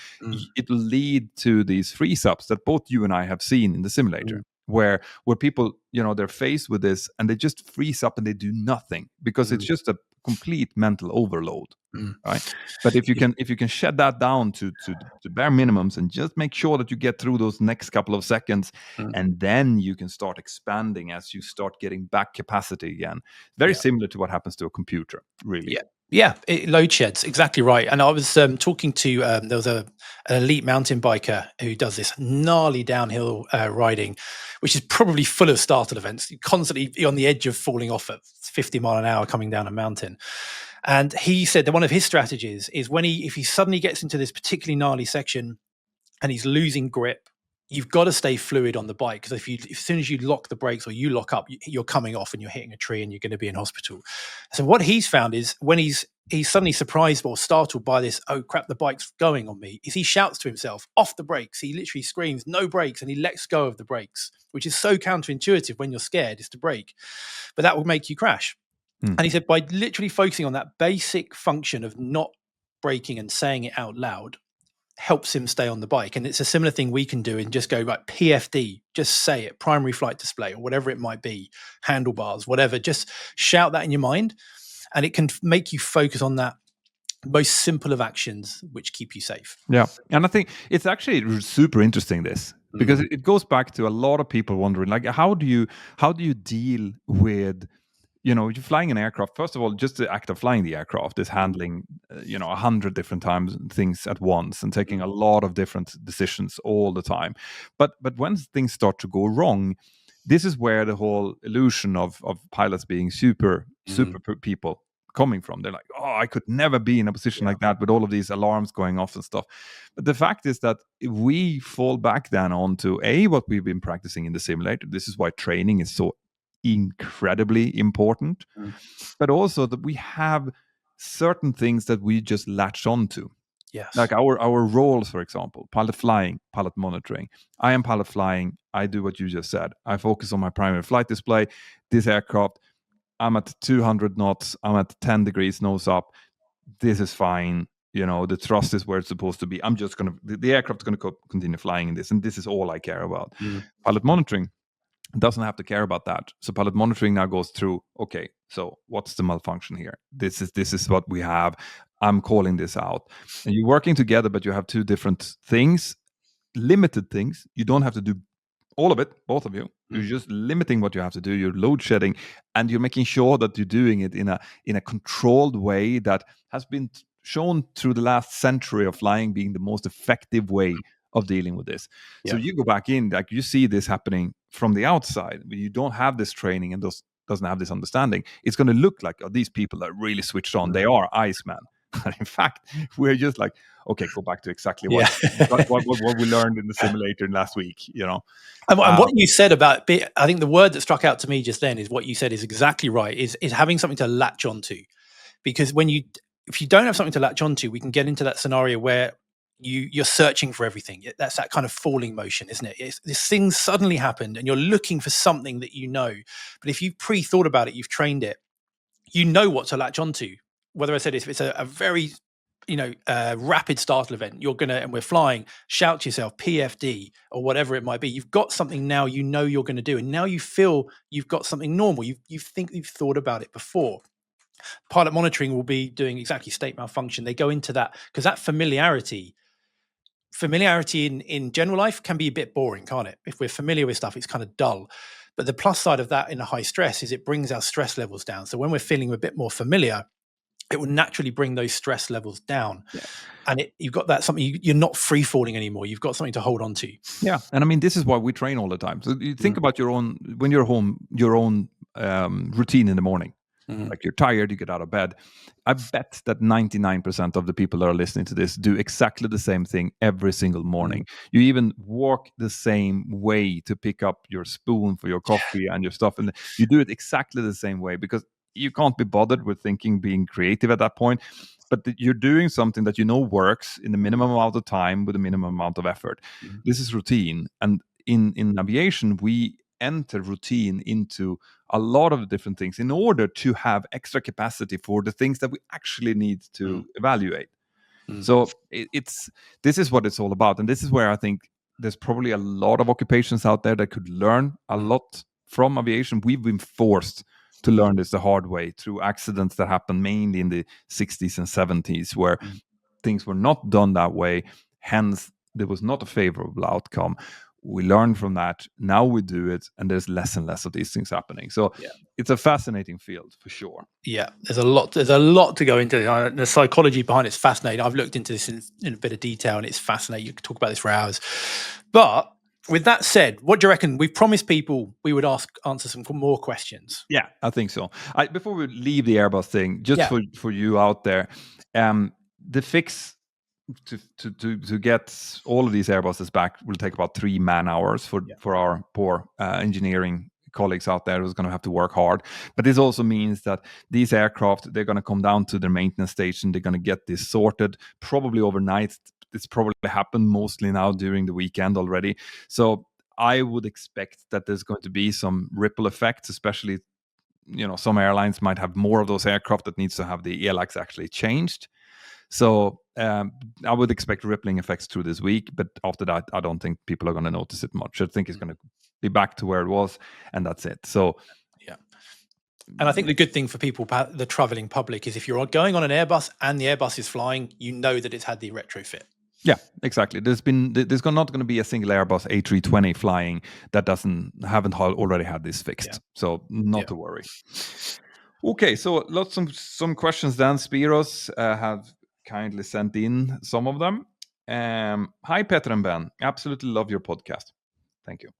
it'll lead to these freeze-ups that both you and I have seen in the simulator. Where people, they're faced with this and they just freeze up and they do nothing because it's just a complete mental overload, right? But if you can shed that down to bare minimums and just make sure that you get through those next couple of seconds, and then you can start expanding as you start getting back capacity again. Very similar to what happens to a computer, really. Yeah, it load sheds, exactly right. And I was talking to there was an elite mountain biker who does this gnarly downhill riding, which is probably full of startle events, constantly on the edge of falling off at 50 mile an hour coming down a mountain. And he said that one of his strategies is if he suddenly gets into this particularly gnarly section and he's losing grip, you've got to stay fluid on the bike, because as soon as you lock the brakes or you lock up, you're coming off and you're hitting a tree and you're going to be in hospital. So what he's found is when he's suddenly surprised or startled by this, oh crap, the bike's going on me, is he shouts to himself, off the brakes. He literally screams, no brakes, and he lets go of the brakes, which is so counterintuitive when you're scared is to brake, but that will make you crash. And he said by literally focusing on that basic function of not braking and saying it out loud, helps him stay on the bike. And it's a similar thing we can do and just go like PFD, just say it, primary flight display or whatever it might be, handlebars, whatever, just shout that in your mind and it can make you focus on that most simple of actions which keep you safe. Yeah. And I think it's actually super interesting, this, because it goes back to a lot of people wondering, like, how do you deal with, you're flying an aircraft. First of all, just the act of flying the aircraft is handling, 100 different things at once and taking a lot of different decisions all the time. But when things start to go wrong, this is where the whole illusion of pilots being super people coming from. They're like, oh, I could never be in a position like that with all of these alarms going off and stuff. But the fact is that we fall back then onto what we've been practicing in the simulator. This is why training is so incredibly important, but also that we have certain things that we just latch onto. Yes. Like our roles, for example, pilot flying, pilot monitoring. I am pilot flying. I do what you just said. I focus on my primary flight display. This aircraft, I'm at 200 knots. I'm at 10 degrees nose up. This is fine. The thrust is where it's supposed to be. I'm just going to, the aircraft's going to continue flying in this. And this is all I care about. Pilot monitoring doesn't have to care about that. So pilot monitoring now goes through, okay, so what's the malfunction here? This is what we have. I'm calling this out. And you're working together, but you have two different things, limited things. You don't have to do all of it, both of you. You're just limiting what you have to do. You're load shedding, and you're making sure that you're doing it in a controlled way that has been shown through the last century of flying being the most effective way of dealing with this. So Yeah. you go back in, like you see this happening from the outside, but you don't have this training and doesn't have this understanding. It's going to look like, oh, these people are really switched on. They are Iceman. In fact, we're just like, okay, go back to exactly Yeah. what we learned in the simulator last week. And Uh, what you said about, I think the word that struck out to me just then is what you said is exactly right. Is having something to latch onto, because if you don't have something to latch onto, we can get into that scenario where you're searching for everything. That's that kind of falling motion, isn't it? This thing suddenly happened, and you're looking for something that you know. But if you've pre-thought about it, you've trained it, you know what to latch onto. Whether I said if it's a very rapid startle event, you're gonna, and we're flying, shout to yourself PFD or whatever it might be. You've got something now you know you're going to do, and now you feel you've got something normal. You think you've thought about it before. Pilot monitoring will be doing exactly state malfunction. They go into that because that familiarity in general life can be a bit boring, can't it? If we're familiar with stuff, it's kind of dull. But the plus side of that in a high stress is it brings our stress levels down. So when we're feeling a bit more familiar, it will naturally bring those stress levels down. yeah. And you've got that something, you're not free falling anymore. You've got something to hold on to. Yeah, and I mean this is why we train all the time. So you think about your own when you're home, your own routine in the morning. Mm. Like you're tired, you get out of bed. I bet that 99% of the people that are listening to this do exactly the same thing every single morning. You even walk the same way to pick up your spoon for your coffee and your stuff, and you do it exactly the same way because you can't be bothered with thinking, being creative at that point. But you're doing something that you know works in the minimum amount of time with the minimum amount of effort. This is routine, and in aviation we enter routine into a lot of different things in order to have extra capacity for the things that we actually need to evaluate. So it's this is what it's all about, and this is where I think there's probably a lot of occupations out there that could learn a lot from aviation. We've been forced to learn this the hard way through accidents that happened mainly in the 60s and 70s, where things were not done that way. Hence, there was not a favorable outcome. We learned from that. Now we do it, and there's less and less of these things happening. So it's a fascinating field for sure. Yeah, there's a lot to go into. The psychology behind it's fascinating. I've looked into this in a bit of detail, and it's fascinating. You could talk about this for hours. But with that said, what do you reckon? We've promised people we would answer some more questions. Yeah, I think so. Before we leave the Airbus thing, just for you out there, the fix to get all of these Airbuses back will take about 3 man-hours for our poor engineering colleagues out there who's going to have to work hard. But this also means that these aircraft, they're going to come down to their maintenance station. They're going to get this sorted probably overnight. It's probably happened mostly now during the weekend already. So I would expect that there's going to be some ripple effects, especially some airlines might have more of those aircraft that needs to have the ELACs actually changed. So I would expect rippling effects through this week, but after that, I don't think people are going to notice it much. I think it's going to be back to where it was, and that's it. So, yeah. And I think the good thing for people, the traveling public, is if you're going on an Airbus and the Airbus is flying, you know that it's had the retrofit. Yeah, exactly. There's not going to be a single Airbus A320 flying that haven't already had this fixed. Yeah. So not to worry. Okay, so some questions then. Spiros have kindly sent in some of them. Hi, Peter and Ben. Absolutely love your podcast. Thank you.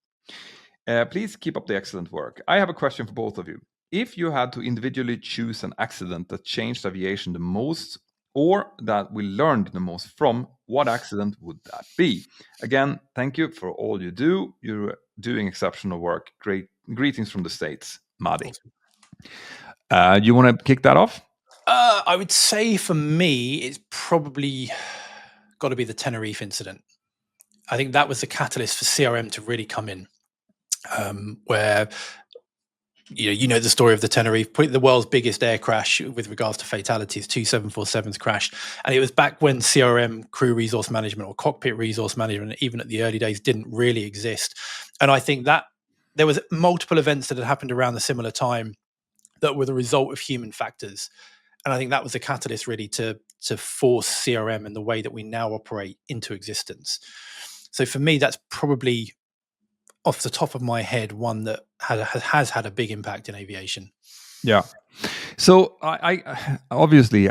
Please keep up the excellent work. I have a question for both of you. If you had to individually choose an accident that changed aviation the most, or that we learned the most from, what accident would that be? Again, thank you for all you do. You're doing exceptional work. Great greetings from the States, Madi. You want to kick that off? I would say for me, it's probably got to be the Tenerife incident. I think that was the catalyst for CRM to really come in, where you know the story of the Tenerife, the world's biggest air crash with regards to fatalities, 2 747s crashed. And it was back when CRM, crew resource management, or cockpit resource management, even at the early days, didn't really exist. And I think that there was multiple events that had happened around the similar time that were the result of human factors. And I think that was the catalyst really to force CRM and the way that we now operate into existence. So for me, that's probably, off the top of my head, one that has had a big impact in aviation. Yeah. So I obviously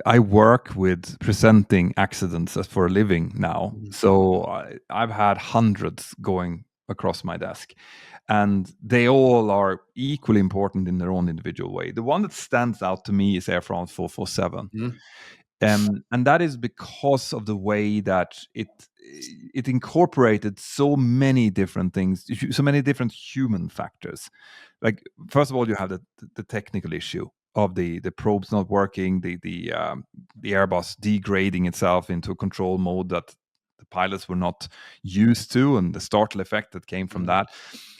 I work with presenting accidents as for a living now. Mm. So I've had hundreds going across my desk, and they all are equally important in their own individual way. The one that stands out to me is Air France 447. Mm. And that is because of the way that it incorporated so many different things, so many different human factors. Like, first of all, you have the technical issue of the probes not working, the Airbus degrading itself into a control mode that the pilots were not used to, and the startle effect that came from Mm. that.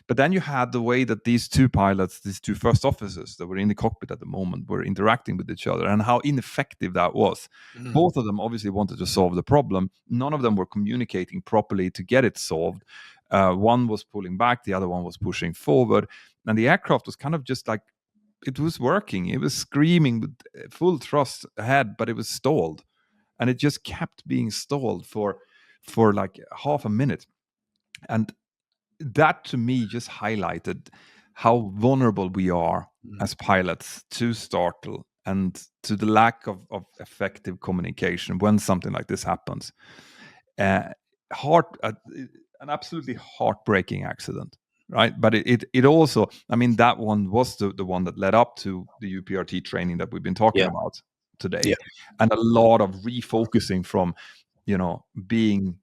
But then you had the way that these two pilots, these two first officers that were in the cockpit at the moment, were interacting with each other, and how ineffective that was. Mm. Both of them obviously wanted to solve the problem. None of them were communicating properly to get it solved. One was pulling back, the other one was pushing forward, and the aircraft was kind of just like, it was working. It was screaming with full thrust ahead, but it was stalled, and it just kept being stalled for like half a minute. And that to me just highlighted how vulnerable we are Mm. as pilots to startle and to the lack of effective communication when something like this happens. Uh, heart, an absolutely heartbreaking accident, right? But it also, I mean, that one was the one that led up to the UPRT training that we've been talking Yeah. about today, Yeah. and a lot of refocusing from, being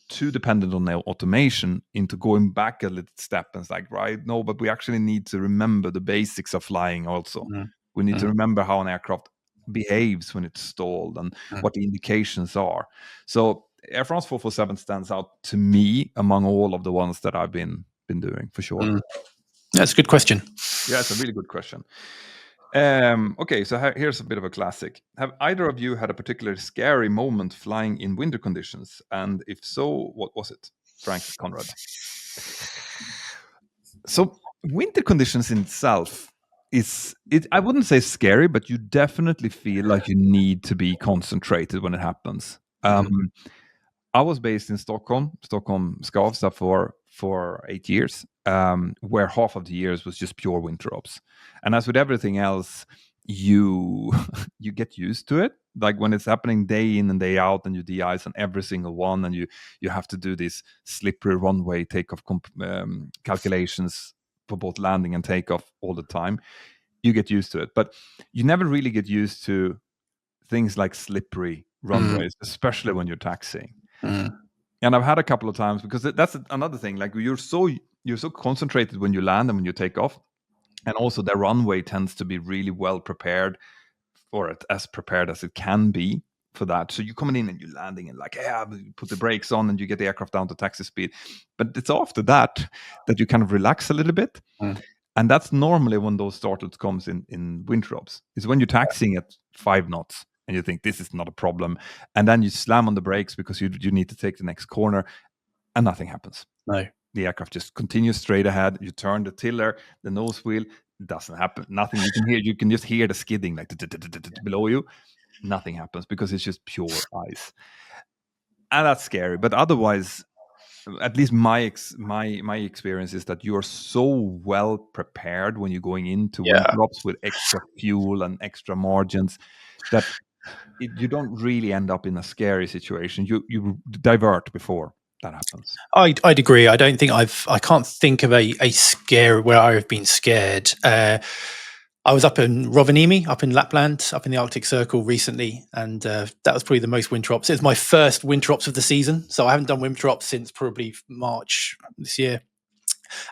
too dependent on the automation into going back a little step, and it's like, right, no, but we actually need to remember the basics of flying also. Mm. We need to Mm. remember how an aircraft behaves when it's stalled and Mm. what the indications are. So Air France 447 stands out to me among all of the ones that I've been doing, for sure. Mm. That's a good question. Yeah, it's a really good question. Okay, so here's a bit of a classic. Have either of you had a particularly scary moment flying in winter conditions? And if so, what was it? Frank, Conrad. So winter conditions in itself is it, I wouldn't say scary, but you definitely feel like you need to be concentrated when it happens. Mm. I was based in Stockholm Skavsta for 8 years, where half of the years was just pure winter ops. And as with everything else, you you get used to it. Like when it's happening day in and day out, and you de-ice on every single one, and you have to do these slippery runway takeoff calculations for both landing and takeoff all the time. You get used to it, but you never really get used to things like slippery Mm. runways, especially when you're taxiing. Mm. And I've had a couple of times, because that's another thing. Like you're so concentrated when you land and when you take off, and also the runway tends to be really well prepared, or as prepared as it can be for that. So you're coming in and you're landing and like, yeah, you put the brakes on and you get the aircraft down to taxi speed. But it's after that that you kind of relax a little bit. Mm. And that's normally when those startles comes in winter ops. It's when you're taxiing at 5 knots and you think this is not a problem, and then you slam on the brakes because you need to take the next corner, and nothing happens. No. The aircraft just continues straight ahead. You turn the tiller, the nose wheel, it doesn't happen. Nothing. You can just hear the skidding like below you. Nothing happens because it's just pure ice, and that's scary. But otherwise, at least my experience is that you are so well prepared when you're going into Yeah. winter ops with extra fuel and extra margins that you don't really end up in a scary situation. You divert before that happens. I'd agree. I can't think of a scare where I've been scared. I was up in Rovaniemi, up in Lapland, up in the Arctic Circle recently, and that was probably the most winter ops. It was my first winter ops of the season, so I haven't done winter ops since probably March this year.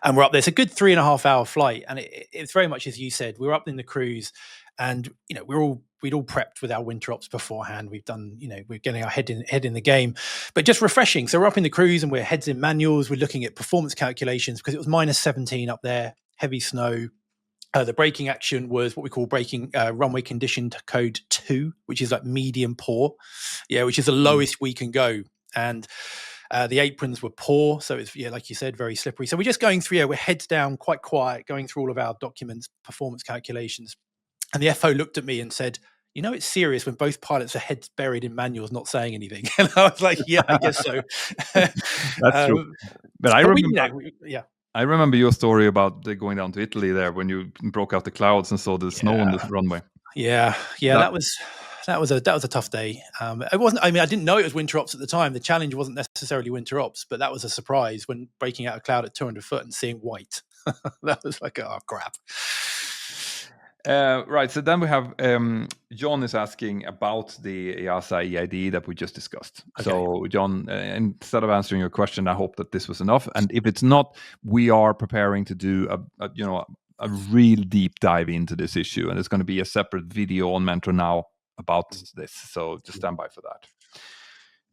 And we're up there. It's a good 3.5 hour flight, and it's very much as you said. We were up in the cruise, and we'd all prepped with our winter ops beforehand. We've done, we're getting our head in the game, but just refreshing. So we're up in the cruise, and we're heads in manuals. We're looking at performance calculations because it was -17 up there, heavy snow. The braking action was what we call braking runway conditioned code 2, which is like medium poor, which is the lowest we can go. And the aprons were poor, so it's like you said, very slippery. So we're just going through. We're heads down, quite quiet, going through all of our documents, performance calculations. And the FO looked at me and said, it's serious when both pilots are heads buried in manuals, not saying anything. And I was like, yeah, I guess so. That's true. But I But we, remember, yeah. I remember your story about going down to Italy there when you broke out the clouds and saw the snow on Yeah. the runway. Yeah, That that was a tough day. It wasn't. I mean, I didn't know it was winter ops at the time. The challenge wasn't necessarily winter ops, but that was a surprise when breaking out a cloud at 200 foot and seeing white. That was like, oh crap. Right. So then we have John is asking about the EASA EID that we just discussed. Okay. So John, instead of answering your question, I hope that this was enough. And if it's not, we are preparing to do a real deep dive into this issue, and there's going to be a separate video on Mentor now about this. So just stand by for that.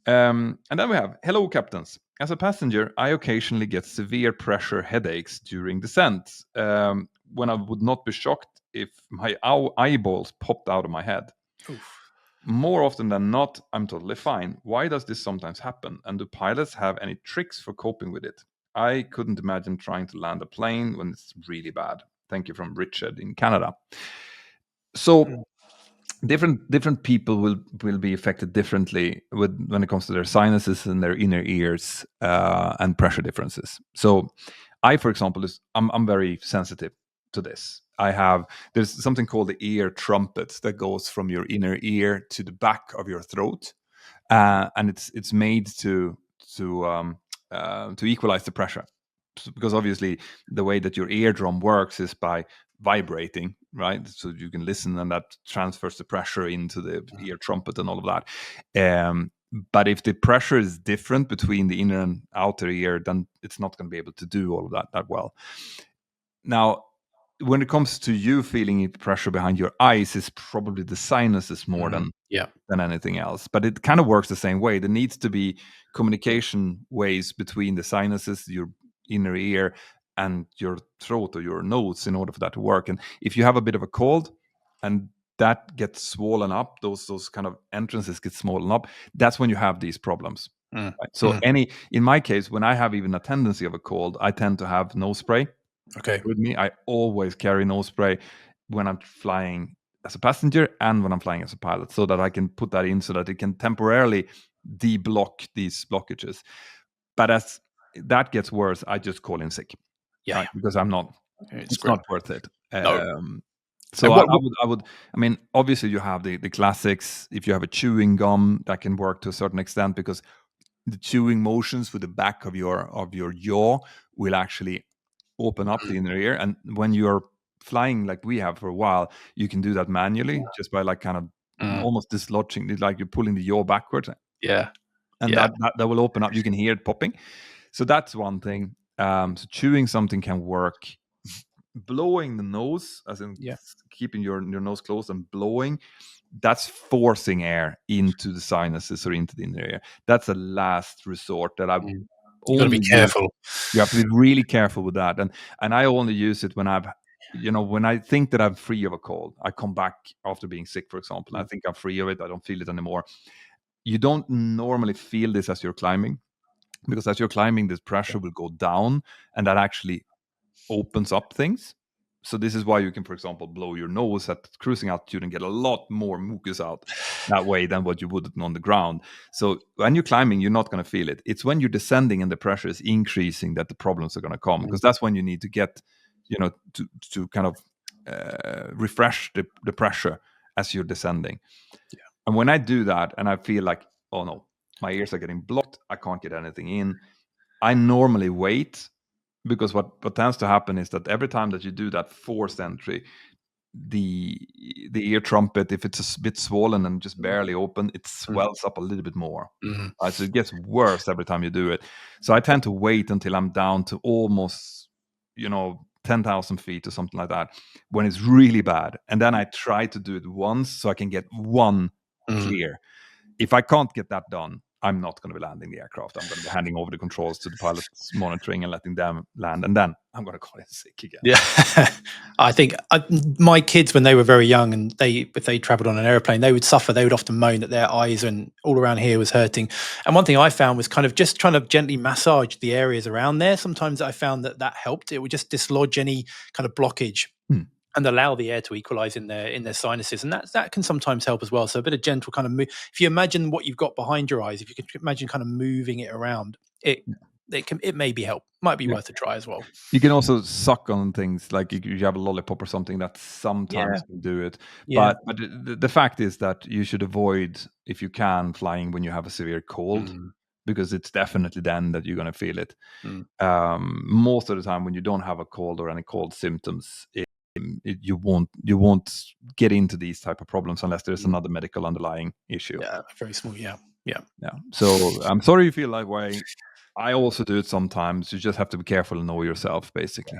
And then we have, hello, captains. As a passenger, I occasionally get severe pressure headaches during descent when I would not be shocked if my eyeballs popped out of my head. Oof. More often than not, I'm totally fine. Why does this sometimes happen? And do pilots have any tricks for coping with it? I couldn't imagine trying to land a plane when it's really bad. Thank you from Richard in Canada. So different people will be affected differently when it comes to their sinuses and their inner ears and pressure differences. So I, for example, I'm very sensitive to this. There's something called the ear trumpet that goes from your inner ear to the back of your throat, and it's made to equalize the pressure. Because obviously the way that your eardrum works is by vibrating, right? So you can listen, and that transfers the pressure into the ear trumpet and all of that. But if the pressure is different between the inner and outer ear, then it's not going to be able to do all of that well. Now, when it comes to you feeling pressure behind your eyes, is probably the sinuses more Yeah. than anything else. But it kind of works the same way. There needs to be communication ways between the sinuses, your inner ear, and your throat or your nose in order for that to work. And if you have a bit of a cold and that gets swollen up, those kind of entrances get swollen up, that's when you have these problems. Mm. Right? So in my case, when I have even a tendency of a cold, I tend to have nose spray Okay. with me. I always carry nose spray when I'm flying as a passenger and when I'm flying as a pilot, so that I can put that in so that it can temporarily deblock these blockages. But as that gets worse, I just call in sick, Yeah. right? Because I'm not. It's It's grim. not worth it. No. So And I, what? I would, I would. I mean, obviously, you have the classics. If you have a chewing gum, that can work to a certain extent because the chewing motions with the back of your jaw will actually open up the inner ear. And when you're flying like we have for a while, you can do that manually just by like kind of Mm. almost dislodging it, like you're pulling the jaw backwards, Yeah. and Yeah. that will open up. You can hear it popping. So that's one thing. So chewing something can work. Blowing the nose, as in Yeah. keeping your nose closed and blowing, that's forcing air into the sinuses or into the inner ear. That's a last resort that I Mm. You got to be only use. careful. You have to be really careful with that. And I only use it when when I think that I'm free of a cold. I come back after being sick, for example. I Mm. think I'm free of it. I don't feel it anymore. You don't normally feel this as you're climbing, because as you're climbing, this pressure will go down, and that actually opens up things. So this is why you can, for example, blow your nose at cruising altitude and get a lot more mucus out that way than what you would on the ground. So when you're climbing, you're not going to feel it. It's when you're descending and the pressure is increasing that the problems are going to come, Mm. because that's when you need to get, to kind of refresh the pressure as you're descending. Yeah. And when I do that and I feel like, oh no, my ears are getting blocked, I can't get anything in, I normally wait, because what tends to happen is that every time that you do that forced entry, the ear trumpet, if it's a bit swollen and just barely open, it Mm. swells up a little bit more. Mm. So it gets worse every time you do it. So I tend to wait until I'm down to almost 10,000 feet or something like that, when it's really bad, and then I try to do it once so I can get one Mm. clear. If I can't get that done, I'm not going to be landing the aircraft. I'm going to be handing over the controls to the pilots monitoring and letting them land, and then I'm going to call in sick again. Yeah, I think my kids, when they were very young, and if they travelled on an airplane, they would suffer. They would often moan that their eyes and all around here was hurting. And one thing I found was kind of just trying to gently massage the areas around there. Sometimes I found that helped. It would just dislodge any kind of blockage Hmm. and allow the air to equalize in their sinuses, and that can sometimes help as well. So a bit of gentle kind of move. If you imagine what you've got behind your eyes, if you could imagine kind of moving it around, it it may be might be worth a try as well. You can also suck on things like you have a lollipop or something that sometimes can do it. Yeah. But the fact is that you should avoid, if you can, flying when you have a severe cold, because it's definitely then that you're going to feel it. Most of the time when you don't have a cold or any cold symptoms, you won't get into these type of problems unless there's another medical underlying issue. Yeah, very small. Yeah. So I'm sorry you feel that way. I also do it sometimes. You just have to be careful and know yourself, basically.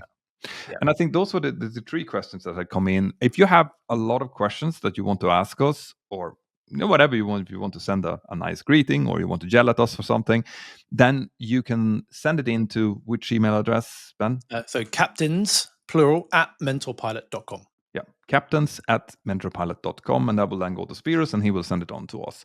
Yeah. And I think those were the three questions that had come in. If you have a lot of questions that you want to ask us, or whatever you want, if you want to send a nice greeting or you want to yell at us for something, then you can send it into which email address, Ben? So captains, plural, @mentorpilot.com. Yeah, captains@mentorpilot.com, and that will then go to Spiros and he will send it on to us.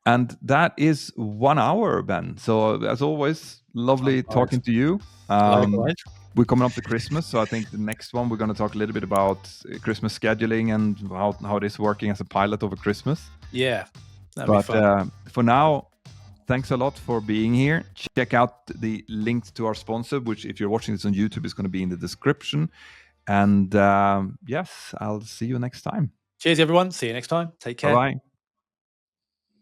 And that is 1 hour, Ben. So as always, lovely talking to you. Likewise. We're coming up to Christmas, so I think the next one we're going to talk a little bit about Christmas scheduling and how it is working as a pilot over Christmas. Yeah, that'd be fun. But for now, thanks a lot for being here. Check out the link to our sponsor, which if you're watching this on YouTube is going to be in the description. And yes, I'll see you next time. Cheers, everyone. See you next time. Take care. Bye-bye.